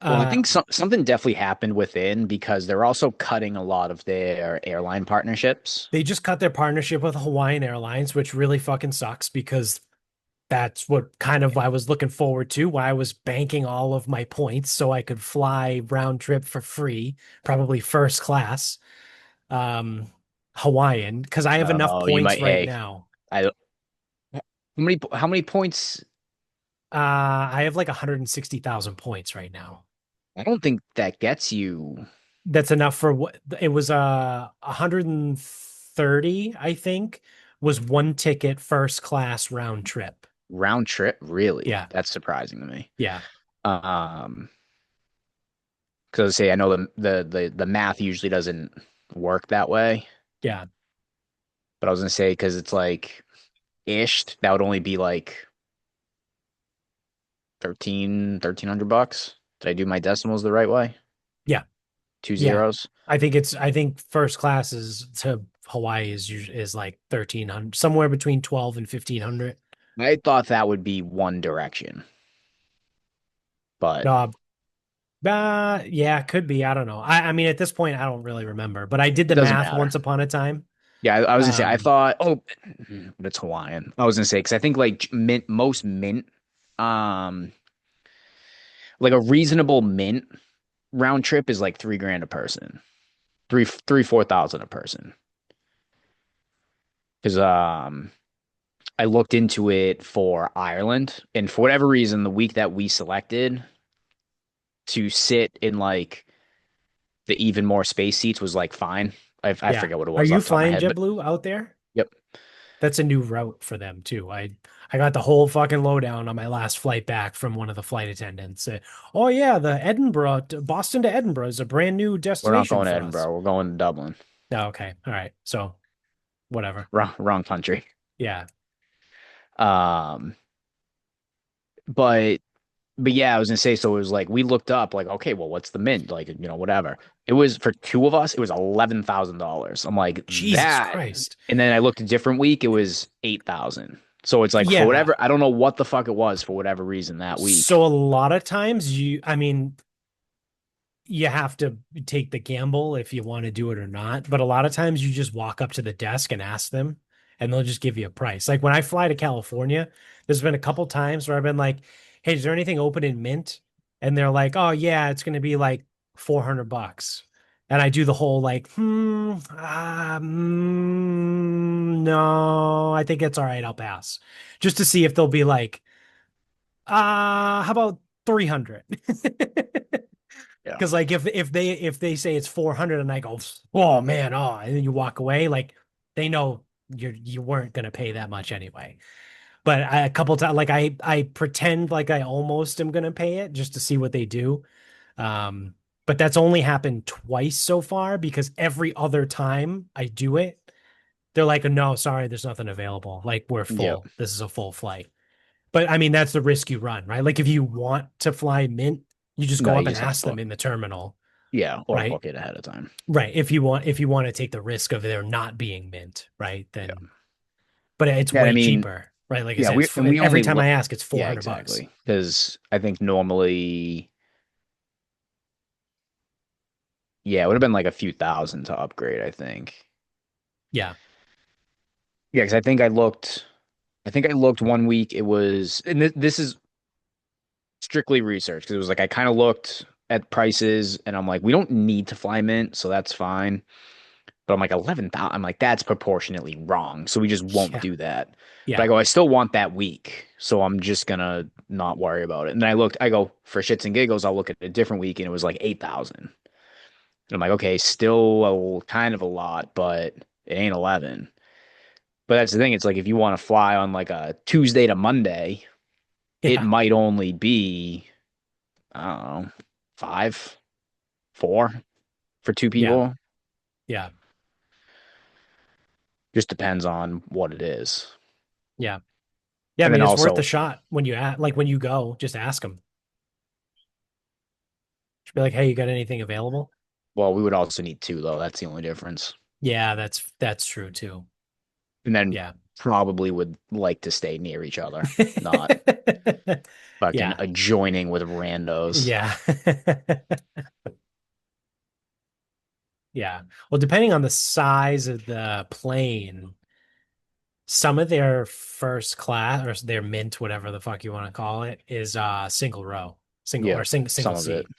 Well, I Uh, think something definitely happened within because they're also cutting a lot of their airline partnerships. they just cut their partnership with Hawaiian Airlines, which really fucking sucks because that's what kind of I was looking forward to, why I was banking all of my points so I could fly round trip for free, probably first class, um, Hawaiian, because I have enough Oh, you points might. right Hey, now. I how many points? I have like 160,000 points right now. I don't think that gets you That's enough for what it was 130, I think, was one ticket first class round trip. round trip. Really, Yeah. that's surprising to me. Yeah. Um, because say I know the math usually doesn't work that way, Yeah. but I was gonna say because it's like ish, that would only be like 1,300 bucks. Did I do my decimals the right way? Yeah. Two Yeah. zeros. I think first class is to Hawaii is like 1,300, somewhere between 12 and 1,500. I thought that would be one direction, but Uh, yeah, could be. I don't know. I mean, at this point, I don't really remember, but I did it the doesn't math matter. once upon a time. Yeah, I was gonna say I Um, thought, oh, but it's Hawaiian. I was gonna say because I think like mint, um, like a reasonable mint round trip is like 3 grand a person, 4,000 a person. Because I looked into it for Ireland, and for whatever reason, the week that we selected to sit in like the even more space seats was like fine. I yeah. forget what it Are was you off the top of my flying head, but JetBlue out there? yep. That's a new route for them too. I got the whole fucking lowdown on my last flight back from one of the flight attendants. Oh yeah, the Boston to Edinburgh is a brand new We're not destination going to for us. Edinburgh. We're going to Dublin. Oh, okay. All right. So whatever. Wrong country. Yeah. Um, but but yeah, I was gonna say. So it was like we looked up, like, okay, well, what's the mint? Like, whatever. It was for two of us. It was $11,000. I'm like Jesus that, Christ. and then I looked a different week. It was 8,000. So it's like for Yeah. whatever. I don't know what the fuck it was for whatever reason that week. So a lot of times I mean, you have to take the gamble if you want to do it or not. But a lot of times you just walk up to the desk and ask them, and they'll just give you a price. Like when I fly to California, there's been a couple times where I've been like, "Hey, is there anything open in Mint?" And they're like, "Oh yeah, it's going to be like $400." And I do the whole like, no, I think it's all right. I'll pass, just to see if they'll be like, how about 300? Yeah. Because like if they say it's 400 and I go, oh man, oh, and then you walk away, like they know you weren't gonna pay that much anyway. But a couple times, like I pretend like I almost am gonna pay it just to see what they do. Um, but that's only happened twice so far because every other time I do it, they're like, no, sorry, there's nothing available. Like we're Yep. full. This is a full flight. But I mean, that's the risk you run, right? Like if you want to fly Mint, you just No, go you up and just have to ask them book. in the terminal, Yeah, or right? book it ahead of time. Right. If you want to take the risk of there not being Mint, right? Yeah. Then, but it's Yeah, I way mean, cheaper, right? Like I yeah, said, we and we every only time I look. ask, it's Yeah, 400 bucks. exactly. Because I think normally, yeah, it would have been like a few thousand to upgrade, I think. Yeah. Yeah, because I think I looked one week. It was, and this is strictly research because it was like I kind of looked at prices and I'm like, we don't need to fly Mint, so that's fine. But I'm like 11,000. I'm like, that's proportionately wrong, so we just won't Yeah. do that. But I Yeah. go, I still want that week, so I'm just gonna not worry about it. And then I looked, I go for shits and giggles, I'll look at a different week, and it was like 8,000. And I'm like, okay, still kind of a lot, but it ain't 11. But that's the thing. It's like if you want to fly on like a Tuesday to Monday, it Yeah. might only be, I don't know, five, four for two Yeah. people. Yeah. Just depends on what it is. Yeah. Yeah. I And then mean, it's worth the also, shot when like when you go, just ask them. Just be like, hey, you got anything available? well, we would also need two though. That's the only difference. Yeah, that's true too. And then Yeah. probably would like to stay near each other, not fucking Yeah. adjoining with randos. Yeah. Yeah. Well, depending on the size of the plane, some of their first class or their mint, whatever the fuck you want to call it, is single row, single Yeah, or single some of it. seat.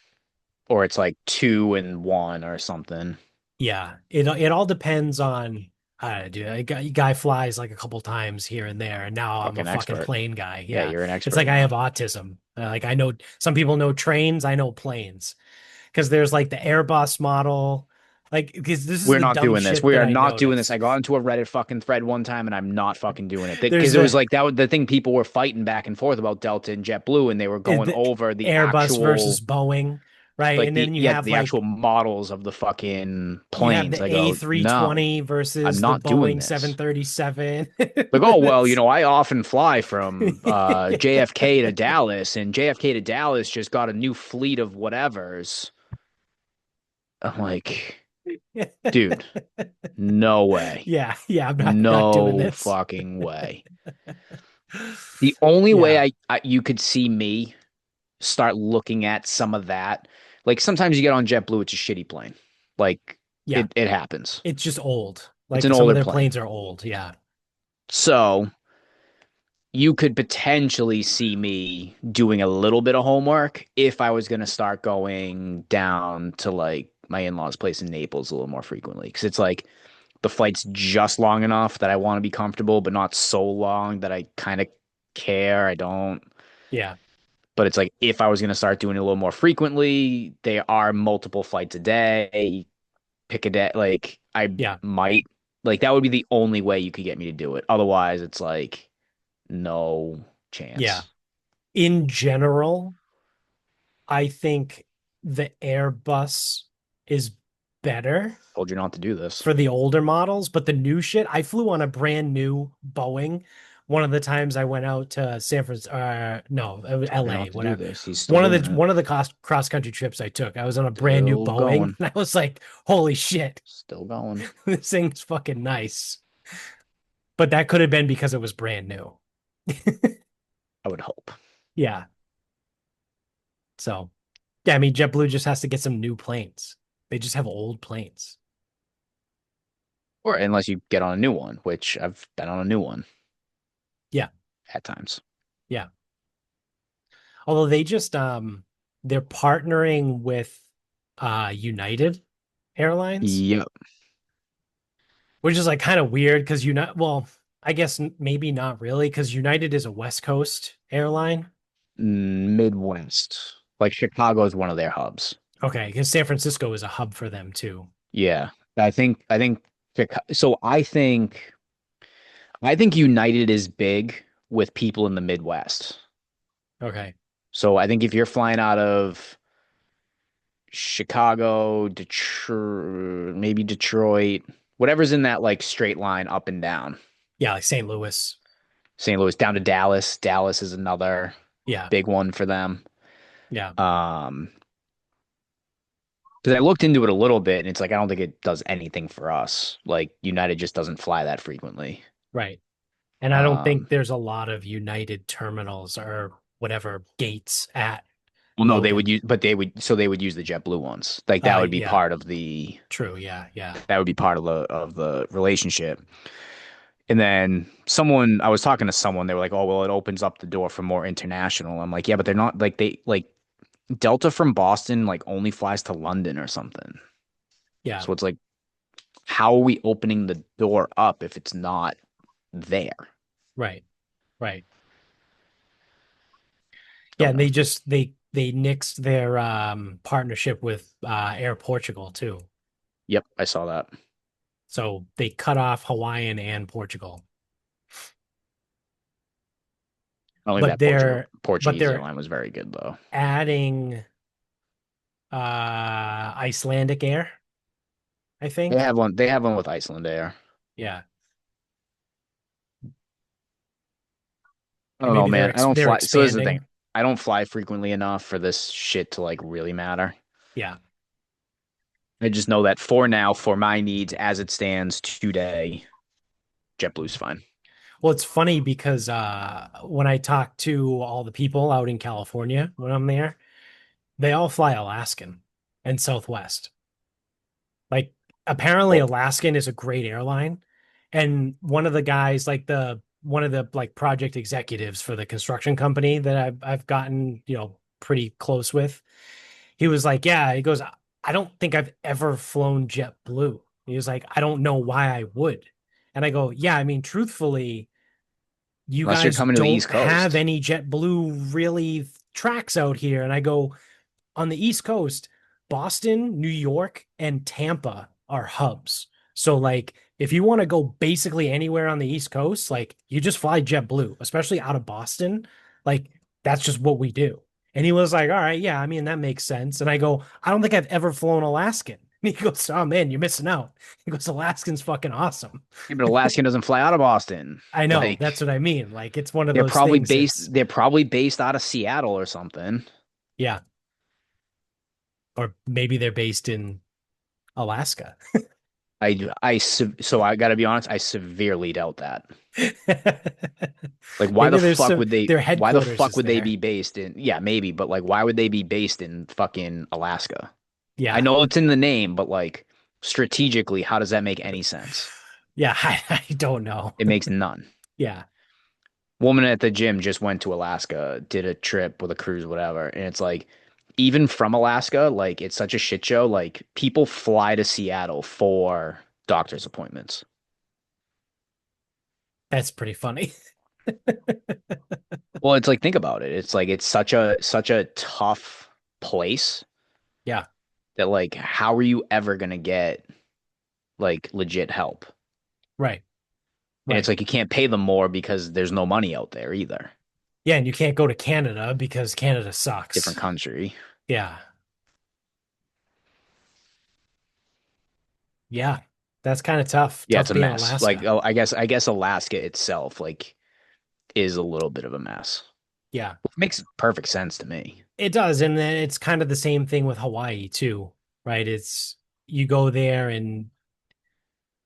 Or it's like two and one or something. Yeah. It all depends on dude, guy flies like a couple times here and there, and now I'm a Fucking fucking expert. plane guy. Yeah, Yeah. you're an It's expert like I have now. autism. Like I know some people know trains, I know planes. Because there's like the Airbus model. Like, because this is We're the not dumb doing this. shit We that are I not doing this. I noticed. got into a Reddit fucking thread one time and I'm not fucking doing it. There's Because it was like that was the thing people were fighting back and forth about Delta and JetBlue and they were going the over the Airbus versus actual Boeing, right? like And then the actual models of the fucking you have planes. the I go, no, A320 I'm versus the not doing Boeing this. 737. Like, oh well, It's- I often fly from JFK to Dallas, and JFK to Dallas just got a new fleet of whatevers. I'm like, dude, no way. Yeah, yeah, I'm not doing No this. fucking way. The only way Yeah, you could see me start looking at some of that, like sometimes you get on JetBlue, it's a shitty plane. Like yeah. it happens. It's just old. It's an Like some of older their plane. planes are old. Yeah, So you could potentially see me doing a little bit of homework if I was going to start going down to like my in-laws' place in Naples a little more frequently. Because it's like the flight's just long enough that I want to be comfortable, but not so long that I kind of care. I don't. yeah, But it's like if I was going to start doing it a little more frequently, there are multiple flights a day. Pick a day. Like I yeah, might, like that would be the only way you could get me to do it. Otherwise, it's like no yeah. chance. In general, I think the Airbus is better Told you not to do this. for the older models, but the new shit, I flew on a brand new Boeing. One of the times I went out to San Francisco, no, Told you LA, not to do whatever. this. He's still One of doing the it. one of the cross country trips I took, I was on a brand new Still Boeing, going. and I was like, "Holy shit, Still going. this thing's fucking nice." But that could have been because it was brand new. I would hope. Yeah. So, yeah, I mean, JetBlue just has to get some new planes. They just have old planes. Or unless you get on a new one, which I've been on a new one Yeah. at times. Yeah. Although they're partnering with United Airlines, Yep. which is like kind of weird because well, I guess maybe not really because United is a West Coast airline. Midwest. Like Chicago is one of their hubs. Okay, because San Francisco is a hub for them too. Yeah. I think so I think United is big with people in the Midwest. Okay. So I think if you're flying out of Chicago, Detroit, maybe Detroit, whatever's in that like straight line up and down. Yeah, like St. Louis. St. Louis down to Dallas. Dallas is another Yeah. big one for them. Yeah. Um, because I looked into it a little bit and it's like I don't think it does anything for us. Like United just doesn't fly that frequently. Right. And I don't think Um, there's a lot of United terminals or whatever gates at well, no, they would Logan. use, but they would use the JetBlue ones. Like Yeah, true. that would be part of the relationship. And then I was talking to someone, they were like, "Oh, well, it opens up the door for more international." I'm like, "Yeah, but they're not like they like Delta from Boston like only flies to London or something." yeah, So it's like, how are we opening the door up if it's not there? right, right. Yeah, Don't and know. they nixed their partnership with Air Portugal too. Yep, I saw that. So they cut off Hawaiian and Portugal. I don't think But that they're but Portuguese they're airline was very good though. adding Icelandic Air, I They think. have one. They have one with Iceland Air. Yeah. I And don't know, maybe man. I don't they're fly. So this is the thing. expanding. I don't fly frequently enough for this shit to like really matter. Yeah. I just know that for now, for my needs as it stands today, JetBlue's fine. Well, it's funny because when I talk to all the people out in California when I'm there, they all fly Alaskan and Southwest. Like apparently Well, Alaskan is a great airline. And one of the guys, like the one of the like project executives for the construction company that I've gotten, pretty close with, he was like, yeah, he goes, I don't think I've ever flown JetBlue. He was like, I don't know why I would. And I go, yeah, I mean, truthfully, you unless you're guys coming to the don't East have Coast. any JetBlue really tracks out here. And I go, on the East Coast, Boston, New York, and Tampa are hubs. So like if you want to go basically anywhere on the East Coast, like you just fly JetBlue, especially out of Boston. Like that's just what we do. And he was like, all right, yeah, I mean, that makes sense. And I go, I don't think I've ever flown Alaskan. And he goes, oh man, you're missing out. He goes, Alaskan's fucking awesome. Yeah, but Alaskan doesn't fly out of Boston. I know. Like That's what I mean. Like it's one of those things that's, they're probably based out of Seattle or something. yeah. Or maybe they're based in Alaska. So I gotta be honest, I severely doubt that. Like Maybe there's some their why the headquarters fuck is would they there. be based in yeah, maybe, but like why would they be based in fucking Alaska? I Yeah. know it's in the name, but like strategically, how does that make any sense? Yeah, I don't know. It makes none. Yeah. Woman at the gym just went to Alaska, did a trip with a cruise, whatever, and it's like even from Alaska, like it's such a shit show. Like people fly to Seattle for doctor's appointments. That's pretty funny. Well, it's like think about it. It's like it's such a tough place Yeah. that like how are you ever gonna get like legit help? Right. And it's Right. like you can't pay them more because there's no money out there either. Yeah, and you can't go to Canada because Canada sucks. Different country. Yeah. Yeah. That's kind of tough. Yeah, it's Tough a being mess. Like Alaska. oh, I guess Alaska itself like is a little bit of a mess. Yeah. Makes perfect sense to me. It does. And then it's kind of the same thing with Hawaii too, right? It's you go there and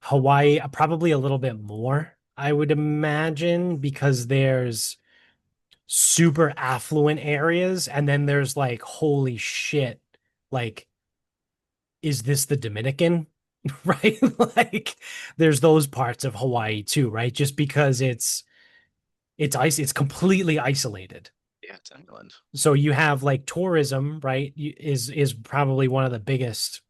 Hawaii probably a little bit more, I would imagine, because there's super affluent areas and then there's like holy shit, like is this the Dominican? Right? Like there's those parts of Hawaii too, right? Just because it's completely isolated. Yeah, it's England. So you have like tourism, right? Is probably one of the biggest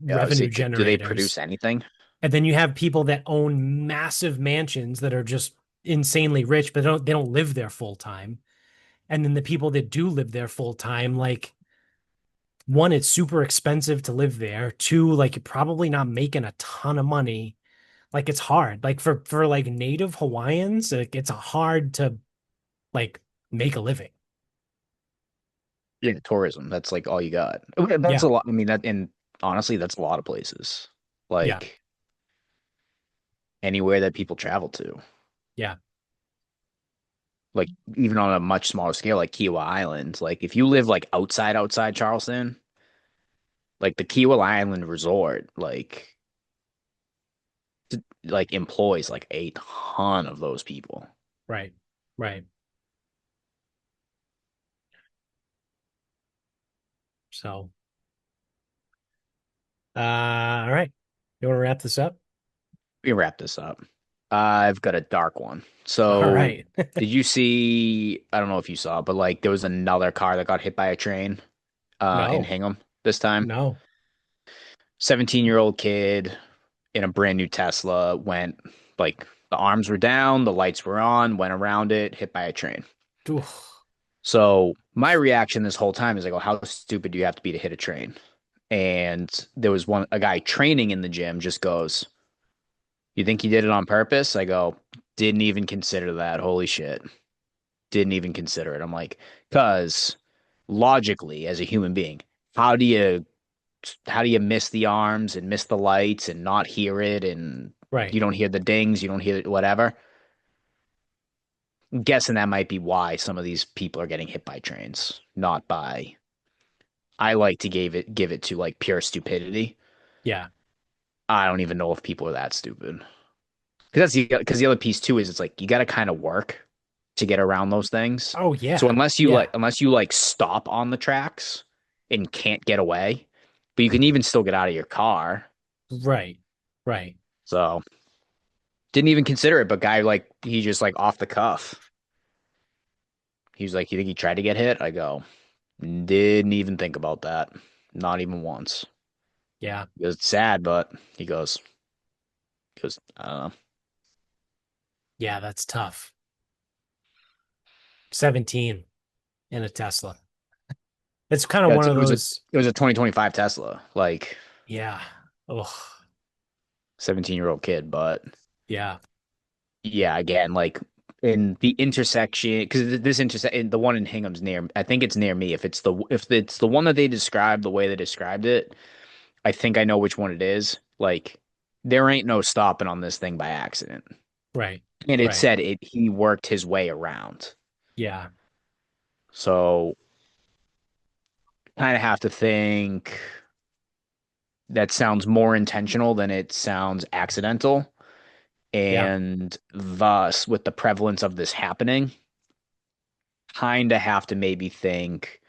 Yeah, revenue do they generators. produce anything? And then you have people that own massive mansions that are just insanely rich, but they don't live there full time. And then the people that do live there full time, like one, it's super expensive to live there. Two, like you're probably not making a ton of money. Like it's hard. Like for like native Hawaiians, like, it's hard to like make a living. Yeah, tourism. That's like all you got. Okay, that's Yeah. a lot. I mean, that and honestly, that's a lot of places. Yeah. Like anywhere that people travel to. Yeah. Like even on a much smaller scale, like Kiawah Island. Like if you live like outside Charleston, like the Kiawah Island Resort, like employs like a ton of those people. Right. Right. So, all right. You want to wrap this up? We wrap this up. I've got a dark one. All So right. did you see? I don't know if you saw, but like there was another car that got hit by a train in No. Hingham this time. No. 17-year-old kid in a brand new Tesla went like the arms were down, the lights were on, went around it, hit by a train. Oof. So my reaction this whole time is like, oh, how stupid do you have to be to hit a train? And there was a guy training in the gym just goes, "You think he did it on purpose?" I go, "Didn't even consider that. Holy shit. Didn't even consider it." I'm like, because logically, as a human being, how do you how do you miss the arms and miss the lights and not hear it and Right. you don't hear the dings, you don't hear whatever? I'm guessing that might be why some of these people are getting hit by trains, not by I like to give it to like pure stupidity. Yeah. I don't even know if people are that stupid. Because the other piece too is it's like you got to kind of work to get around those things. Oh So yeah. unless you Yeah. like stop on the tracks and can't get away, but you can even still get out of your car. Right. Right. So didn't even consider it, but guy like he just like off the cuff. He was like, "You think he tried to get hit?" I go, "Didn't even think about that. Not even once." Yeah. He goes, "It's sad, but he goes, I don't know." Yeah, that's tough. 17 in a Tesla. It's kind of Yeah, one of those, it was a 2025 Tesla, like yeah. Oh, 17-year-old kid, but yeah. yeah, again, like in the intersection, because this intersection, the one in Hingham's near, I think it's near me. If it's the one that they described the way they described it, I think I know which one it is. Like, there ain't no stopping on this thing by accident. Right. And it Right. said he worked his way around. Yeah. So kind of have to think that sounds more intentional than it sounds accidental. Yeah. And thus, with the prevalence of this happening, kind of have to maybe think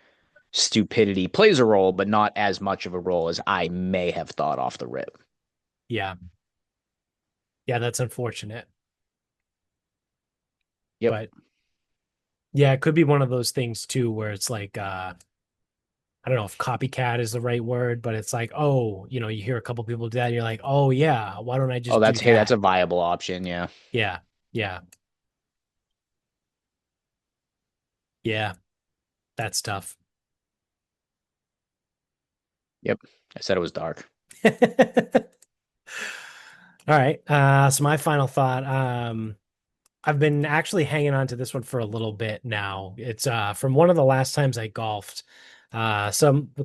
stupidity plays a role, but not as much of a role as I may have thought off the rip. Yeah. Yeah, that's unfortunate. Yep. But yeah, it could be one of those things too where it's like I don't know if copycat is the right word, but it's like, oh, you hear a couple people do that and you're like, "Oh yeah, why don't I Oh, just do that's a that?" viable option. Yeah. Yeah. Yeah. Yeah. That's tough. Yep. I said it was dark. All right. So my final thought, I've been actually hanging on to this one for a little bit now. It's from one of the last times I golfed. A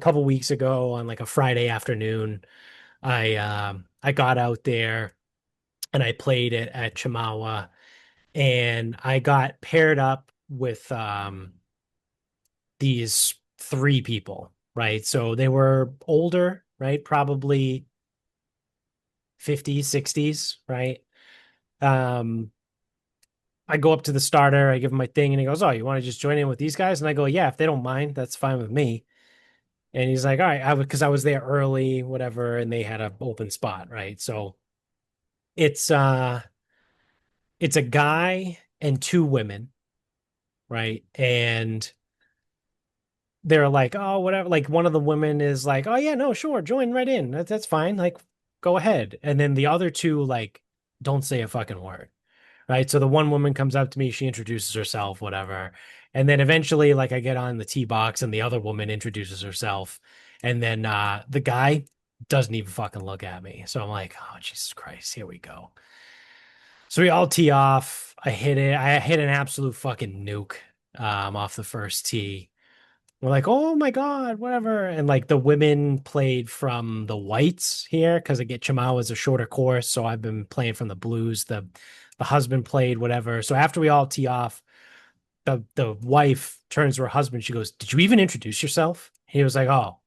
couple weeks ago on like a Friday afternoon, I got out there and I played it at Chamawa and I got paired up with these three people, right? So they were older, right? Probably 50s, 60s, right? Um, I go up to the starter, I give him my thing, and he goes, "Oh, you want to just join in with these guys?" And I go, "Yeah, if they don't mind, that's fine with me." And he's like, "All right," because I was there early, whatever, and they had an open spot, right? So it's uh it's a guy and two women, right? And they're like, "Oh, whatever." Like one of the women is like, "Oh yeah, no, sure, join right in. That's fine. Like, go ahead." And then the other two like don't say a fucking word. Right. So the one woman comes up to me, she introduces herself, whatever. And then eventually, like, I get on the tee box and the other woman introduces herself. And then the guy doesn't even fucking look at me. So I'm like, oh, Jesus Christ, here we go. So we all tee off. I hit it. I hit an absolute fucking nuke off the first tee. We're like, oh my God, whatever. And like the women played from the whites here because I get Chamao is a shorter course. So I've been playing from the blues. The husband played whatever. So after we all tee off, the wife turns to her husband. She goes, "Did you even introduce yourself?" He was like, "Oh,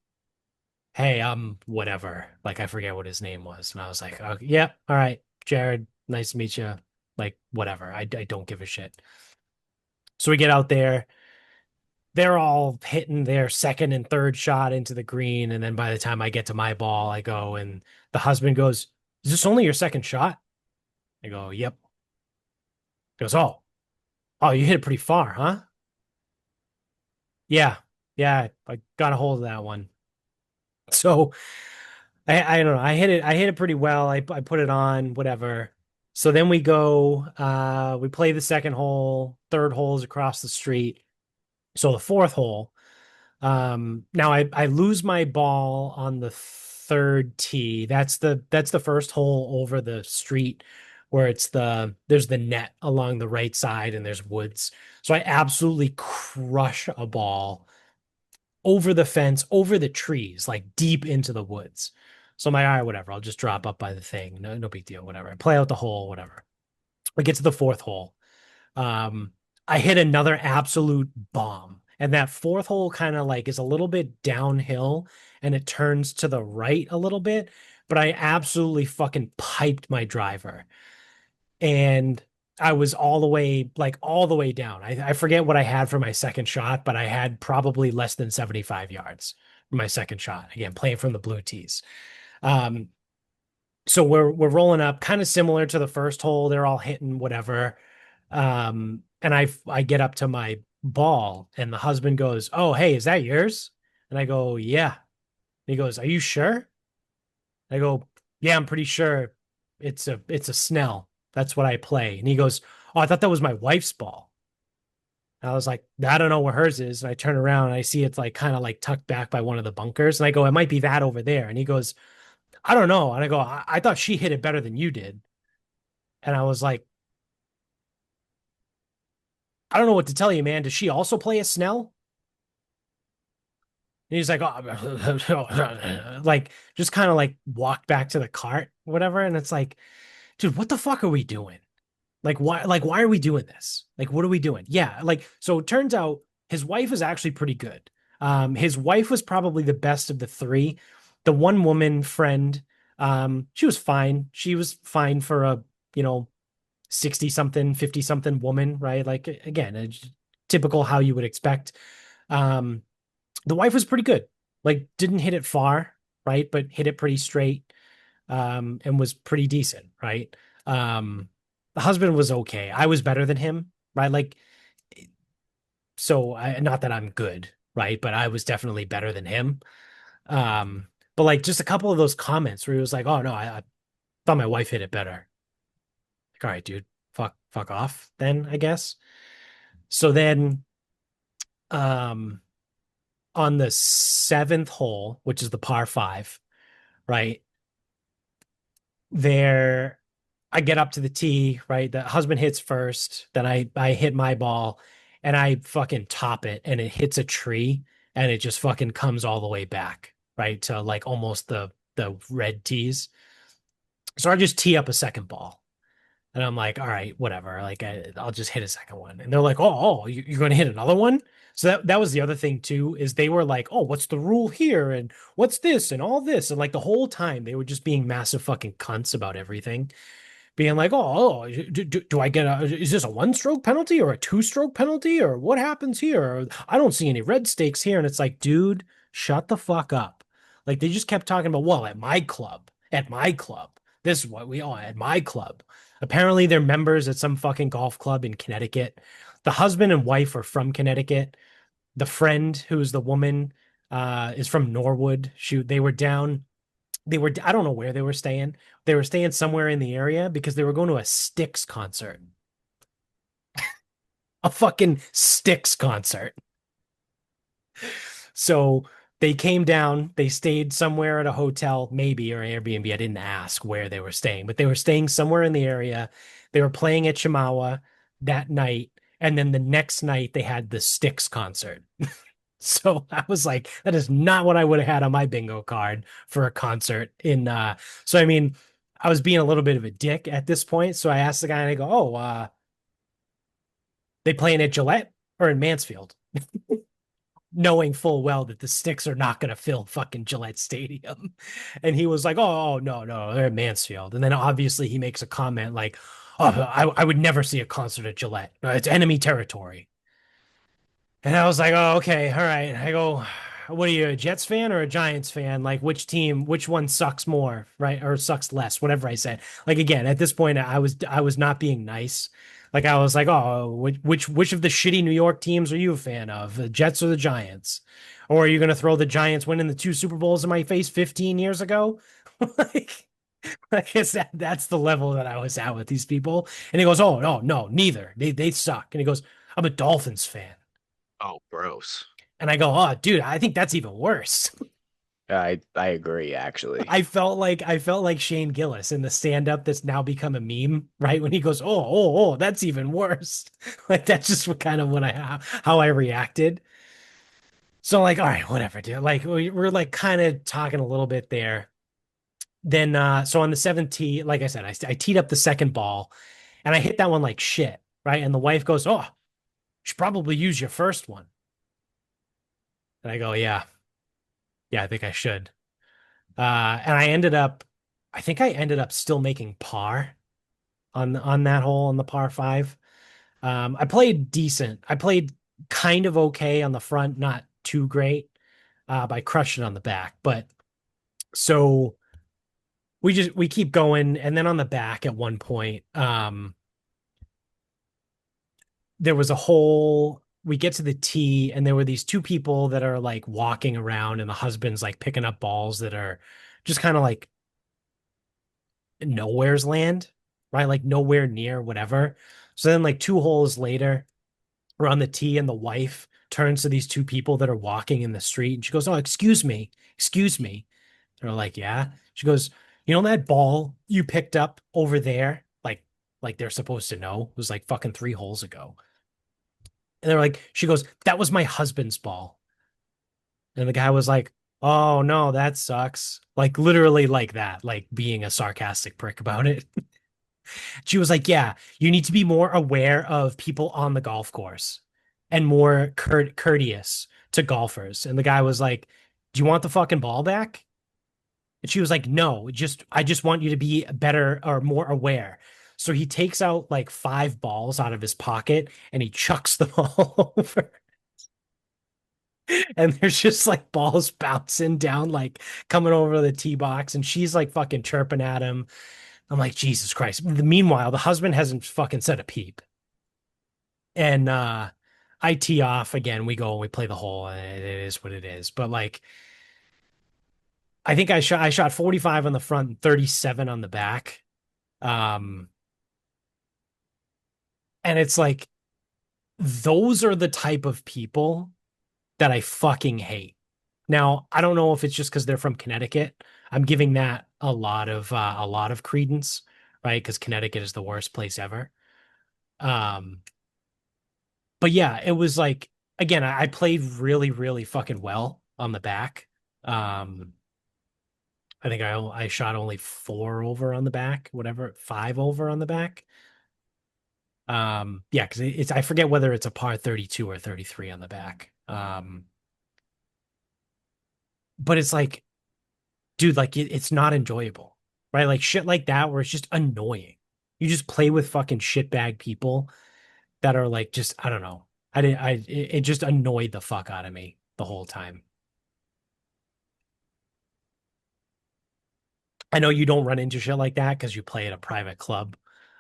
hey, whatever." Like I forget what his name was. And I was like, "Oh, yeah, all right, Jared, nice to meet you." Like whatever. I don't give a shit. So we get out there. They're all hitting their second and third shot into the green. And then by the time I get to my ball, I go and the husband goes, "Is this only your second shot?" I go, "Yep." He goes, oh, you hit it pretty far, huh?" Yeah. Yeah, I got a hold of that one. So I don't know. I hit it pretty well. I put it on, whatever. So then we go, we play the second hole, third hole is across the street. So the fourth hole. Now I lose my ball on the third tee. That's the first hole over the street where there's the net along the right side and there's woods. So I absolutely crush a ball over the fence, over the trees, like deep into the woods. So I'm like, all right, whatever. I'll just drop up by the thing. No, no big deal. Whatever. I play out the hole, whatever. I get to the fourth hole. Um, I hit another absolute bomb. And that fourth hole kind of like is a little bit downhill and it turns to the right a little bit, but I absolutely fucking piped my driver. And I was all the way down. I forget what I had for my second shot, but I had probably less than 75 yards for my second shot. Again, playing from the blue tees. Um, so we're rolling up kind of similar to the first hole. They're all hitting whatever. And I get up to my ball and the husband goes, "Oh, hey, is that yours?" And I go, "Yeah." And he goes, "Are you sure?" I go, "Yeah, I'm pretty sure it's a Snell. That's what I play." And he goes, "Oh, I thought that was my wife's ball." And I was like, "I don't know where hers is." And I turn around and I see it's like kind of like tucked back by one of the bunkers. And I go, "It might be that over there." And he goes, "I don't know." And I go, I thought she hit it better than you did." And I was like, "I don't know what to tell you, man. Does she also play a Snell?" And he's like, "Oh," like just kind of like walk back to the cart, whatever. And it's like, dude, what the fuck are we doing? Like why are we doing this? Like, what are we doing? Yeah, like, so it turns out his wife is actually pretty good. His wife was probably the best of the three. The one woman friend, she was fine. She was fine for a, you know, 60 something, 50 something woman, right? Like again, typical how you would expect. Um, the wife was pretty good. Like didn't hit it far, right? But hit it pretty straight, and was pretty decent, right? The husband was okay. I was better than him, right? Like, so not that I'm good, right? But I was definitely better than him. But like just a couple of those comments where he was like, "Oh no, I thought my wife hit it better." Like, all right, dude, fuck off then, I guess. So then, um, on the seventh hole, which is the par five, right? There I get up to the tee, right? The husband hits first, then I hit my ball and I fucking top it and it hits a tree and it just fucking comes all the way back, right? To like almost the red tees. So I just tee up a second ball. And I'm like, all right, whatever. Like I'll just hit a second one. And they're like, you're going to hit another one? So that was the other thing too, is they were like, "Oh, what's the rule here? And what's this and all this?" And like the whole time they were just being massive fucking cunts about everything, being like, do I get is this a one stroke penalty or a two-stroke penalty or what happens here? Or, I don't see any red stakes here. And it's like, dude, shut the fuck up. Like they just kept talking about, well, at my club, this is what we all at my club. Apparently they're members at some fucking golf club in Connecticut. The husband and wife are from Connecticut. The friend who's the woman is from Norwood. They were down, I don't know where they were staying. They were staying somewhere in the area because they were going to a Styx concert. A fucking Styx concert. So They came down, they stayed somewhere at a hotel, maybe, or Airbnb. I didn't ask where they were staying, but they were staying somewhere in the area. They were playing at Chamawa that night. And then the next night they had the Styx concert. So I was like, that is not what I would have had on my bingo card for a concert in so I mean, I was being a little bit of a dick at this point. So I asked the guy and I go, "Oh, they playing at Gillette or in Mansfield?" Knowing full well that the Sticks are not going to fill fucking Gillette Stadium. And he was like, oh, no, no, they're at Mansfield. And then obviously he makes a comment like, oh, I would never see a concert at Gillette. It's enemy territory. And I was like, oh, okay, all right. I go, what are you, a Jets fan or a Giants fan? Like, which team, which one sucks more, right? Or sucks less, whatever I said. Like again, at this point, I was not being nice. Like I was like, oh, which of the shitty New York teams are you a fan of? The Jets or the Giants? Or are you gonna throw the Giants winning the two Super Bowls in my face 15 years ago? Like, I guess that's the level that I was at with these people. And he goes, oh, no, no, neither. They suck. And he goes, I'm a Dolphins fan. Oh, gross. And I go, oh, dude, I think that's even worse. I agree, actually. I felt like Shane Gillis in the stand-up that's now become a meme, right? When he goes, oh, that's even worse. Like that's just kind of what I how I reacted. So like, all right, whatever, dude. Like we're like kind of talking a little bit there. Then so on the 17th, like I said, I teed up the second ball and I hit that one like shit, right? And the wife goes, oh, you should probably use your first one. And I go, yeah, yeah, I think I should. And I think I ended up still making par on that hole on the par five. I played decent. I played kind of okay on the front, not too great. But I crushed it on the back. But so we keep going, and then on the back at one point, there was a hole. We get to the tee, and there were these two people that are like walking around, and the husband's like picking up balls that are just kind of like nowhere's land, right? Like nowhere near whatever. So then, like two holes later, we're on the tee, and the wife turns to these two people that are walking in the street, and she goes, "Oh, excuse me, excuse me." They're like, "Yeah." She goes, "You know that ball you picked up over there? Like they're supposed to know. It was like fucking 3 holes ago." And they're like, she goes, "That was my husband's ball." And the guy was like, "Oh no, that sucks." Like literally like that, like being a sarcastic prick about it. She was like, "Yeah, you need to be more aware of people on the golf course and more courteous to golfers." And the guy was like, "Do you want the fucking ball back?" And she was like, "No, just I just want you to be better or more aware." So he takes out like 5 balls out of his pocket and he chucks them all over. And there's just like balls bouncing down, like coming over the tee box. And she's like fucking chirping at him. I'm like, Jesus Christ. Meanwhile, the husband hasn't fucking said a peep. And I tee off again. We go and we play the hole, and it is what it is. But like, I think I shot 45 on the front, and 37 on the back. Um, and it's like those are the type of people that I fucking hate. Now, I don't know if it's just because they're from Connecticut. I'm giving that a lot of credence, right? Because Connecticut is the worst place ever. Um, but yeah, it was like again, I played really, really fucking well on the back. Um, I think I shot only 4 over on the back, whatever, 5 over on the back. Yeah, because it's I forget whether it's a par 32 or 33 on the back. But it's like, dude, like it's not enjoyable, right? Like shit like that where it's just annoying. You just play with fucking shitbag people that are like just I don't know. I didn't I it just annoyed the fuck out of me the whole time. I know you don't run into shit like that because you play at a private club,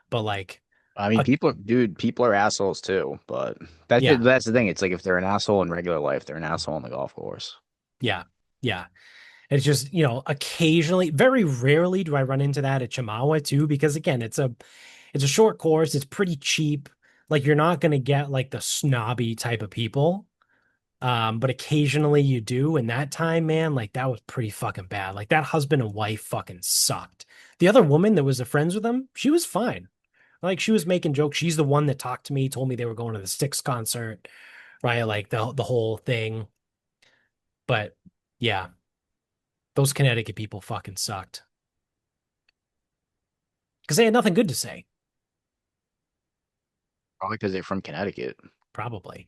but like I mean, uh, people are assholes too, but yeah, that's the thing. It's like if they're an asshole in regular life, they're an asshole on the golf course. yeah, yeah. It's just, occasionally, very rarely do I run into that at Chamawa too, because again, it's a short course, it's pretty cheap. Like you're not gonna get like the snobby type of people. But occasionally you do. And that time, man, like that was pretty fucking bad. Like that husband and wife fucking sucked. The other woman that was friends with him, she was fine. Like she was making jokes. She's the one that talked to me, told me they were going to the Styx concert, right? Like the whole thing. But yeah, those Connecticut people fucking sucked because they had nothing good to say, Probably because they're from Connecticut. probably.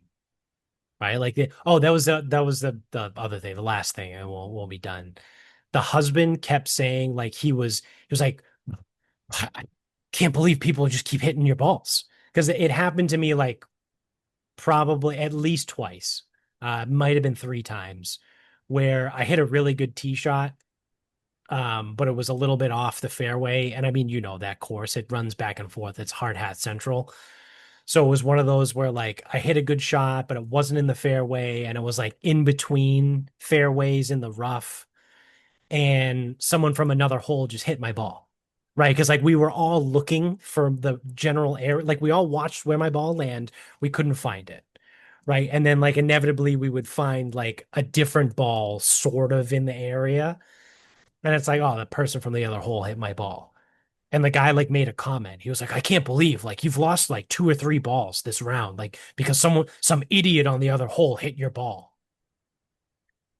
Right? Like oh, that was the other thing, the last thing, and we'll be done. The husband kept saying like he was like, I can't believe people just keep hitting your balls. Because it happened to me like probably at least twice. Might have been three times where I hit a really good tee shot, but it was a little bit off the fairway. And I mean, you know that course, it runs back and forth. It's hard hat central. So it was one of those where like I hit a good shot, but it wasn't in the fairway, and it was like in between fairways in the rough, and someone from another hole just hit my ball. Right. Because like we were all looking for the general area. Like we all watched where my ball land. We couldn't find it. Right. And then like inevitably we would find like a different ball sort of in the area. And it's like, oh, the person from the other hole hit my ball. And the guy like made a comment. He was like, I can't believe like you've lost like two or three balls this round, like because some idiot on the other hole hit your ball.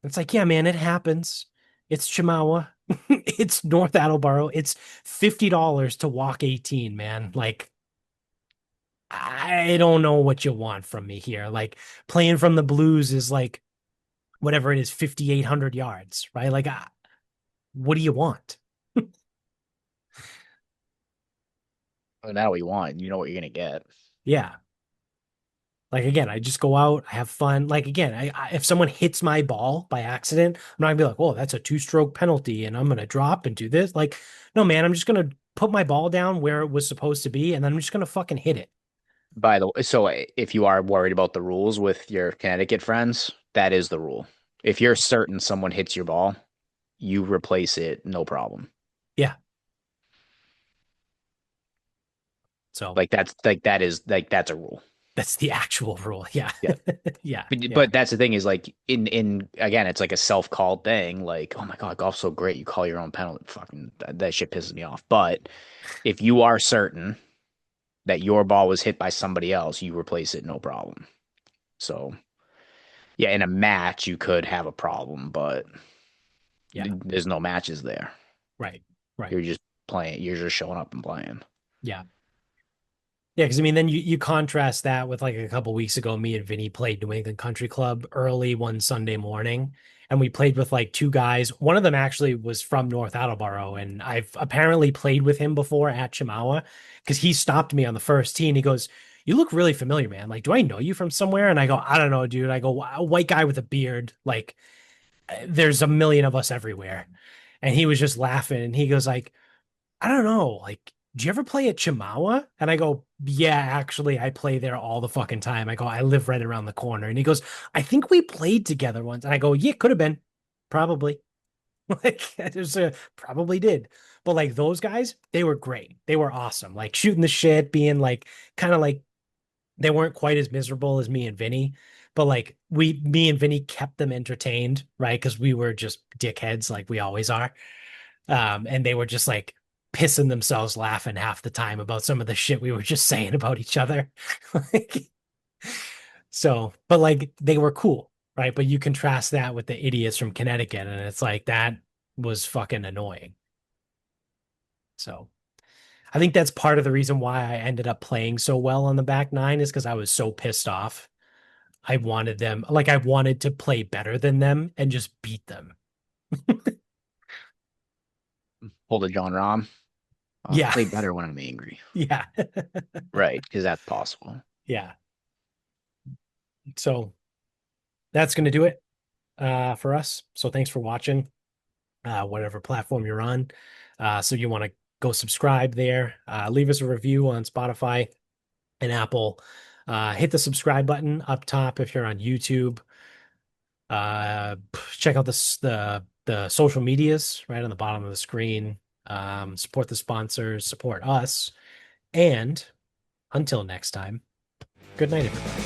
It's like, yeah, man, it happens. It's Chemawa. It's North Attleboro. It's $50 to walk 18, man. Like, I don't know what you want from me here. Like, playing from the Blues is like whatever it is, 5,800 yards, right? Like, what do you want? Oh, now we want. You know what you're gonna get. Yeah. Like again, I just go out, I have fun. Like again, if someone hits my ball by accident, I'm not gonna be like, "Oh, that's a two-stroke penalty," and I'm gonna drop and do this. Like, no, man, I'm just gonna put my ball down where it was supposed to be, and then I'm just gonna fucking hit it. By the way, so if you are worried about the rules with your Connecticut friends, that is the rule. If you're certain someone hits your ball, you replace it, no problem. Yeah. So That's a rule. that's the actual rule. Yeah. Yeah. Yeah. But Yeah. but that's the thing is like in again, it's like a self-called thing. Like, oh my God, golf's so great. You call your own penalty. Fucking that shit pisses me off. But if you are certain that your ball was hit by somebody else, you replace it, no problem. So yeah, in a match you could have a problem, but Yeah. there's no matches there. Right. Right. You're just playing. You're just showing up and playing. Yeah. Yeah, because I mean, then you contrast that with like a couple weeks ago, me and Vinny played New England Country Club early one Sunday morning, and we played with like two guys. One of them actually was from North Attleboro, and I've apparently played with him before at Chemawa because he stopped me on the first tee and he goes, "You look really familiar, man. Like, do I know you from somewhere?" And I go, "I don't know, dude." I go, "A white guy with a beard. Like, there's a million of us everywhere." And he was just laughing, and he goes like, I don't know. Like, do you ever play at Chemawa? And I go, yeah, actually, I play there all the fucking time. I go, I live right around the corner. And he goes, I think we played together once. And I go, yeah, could have been. Probably. Like, probably did. But like those guys, they were great. They were awesome. Like shooting the shit, being like kind of like they weren't quite as miserable as me and Vinny. But like me and Vinny kept them entertained, right? Because we were just dickheads like we always are. And they were just like pissing themselves laughing half the time about some of the shit we were just saying about each other. Like, so, but like they were cool, right? But you contrast that with the idiots from Connecticut, and it's like that was fucking annoying. So I think that's part of the reason why I ended up playing so well on the back nine is because I was so pissed off. I wanted them, like I wanted to play better than them and just beat them. Pull the John Rahm. I'll Yeah. play better when I'm angry. Yeah. Right, because that's possible. Yeah. So that's going to do it for us. So thanks for watching, whatever platform you're on. So you want to go subscribe there, leave us a review on Spotify and Apple. Hit the subscribe button up top if you're on YouTube. Check out the social medias right on the bottom of the screen. Support the sponsors, support us, and until next time, good night, everybody.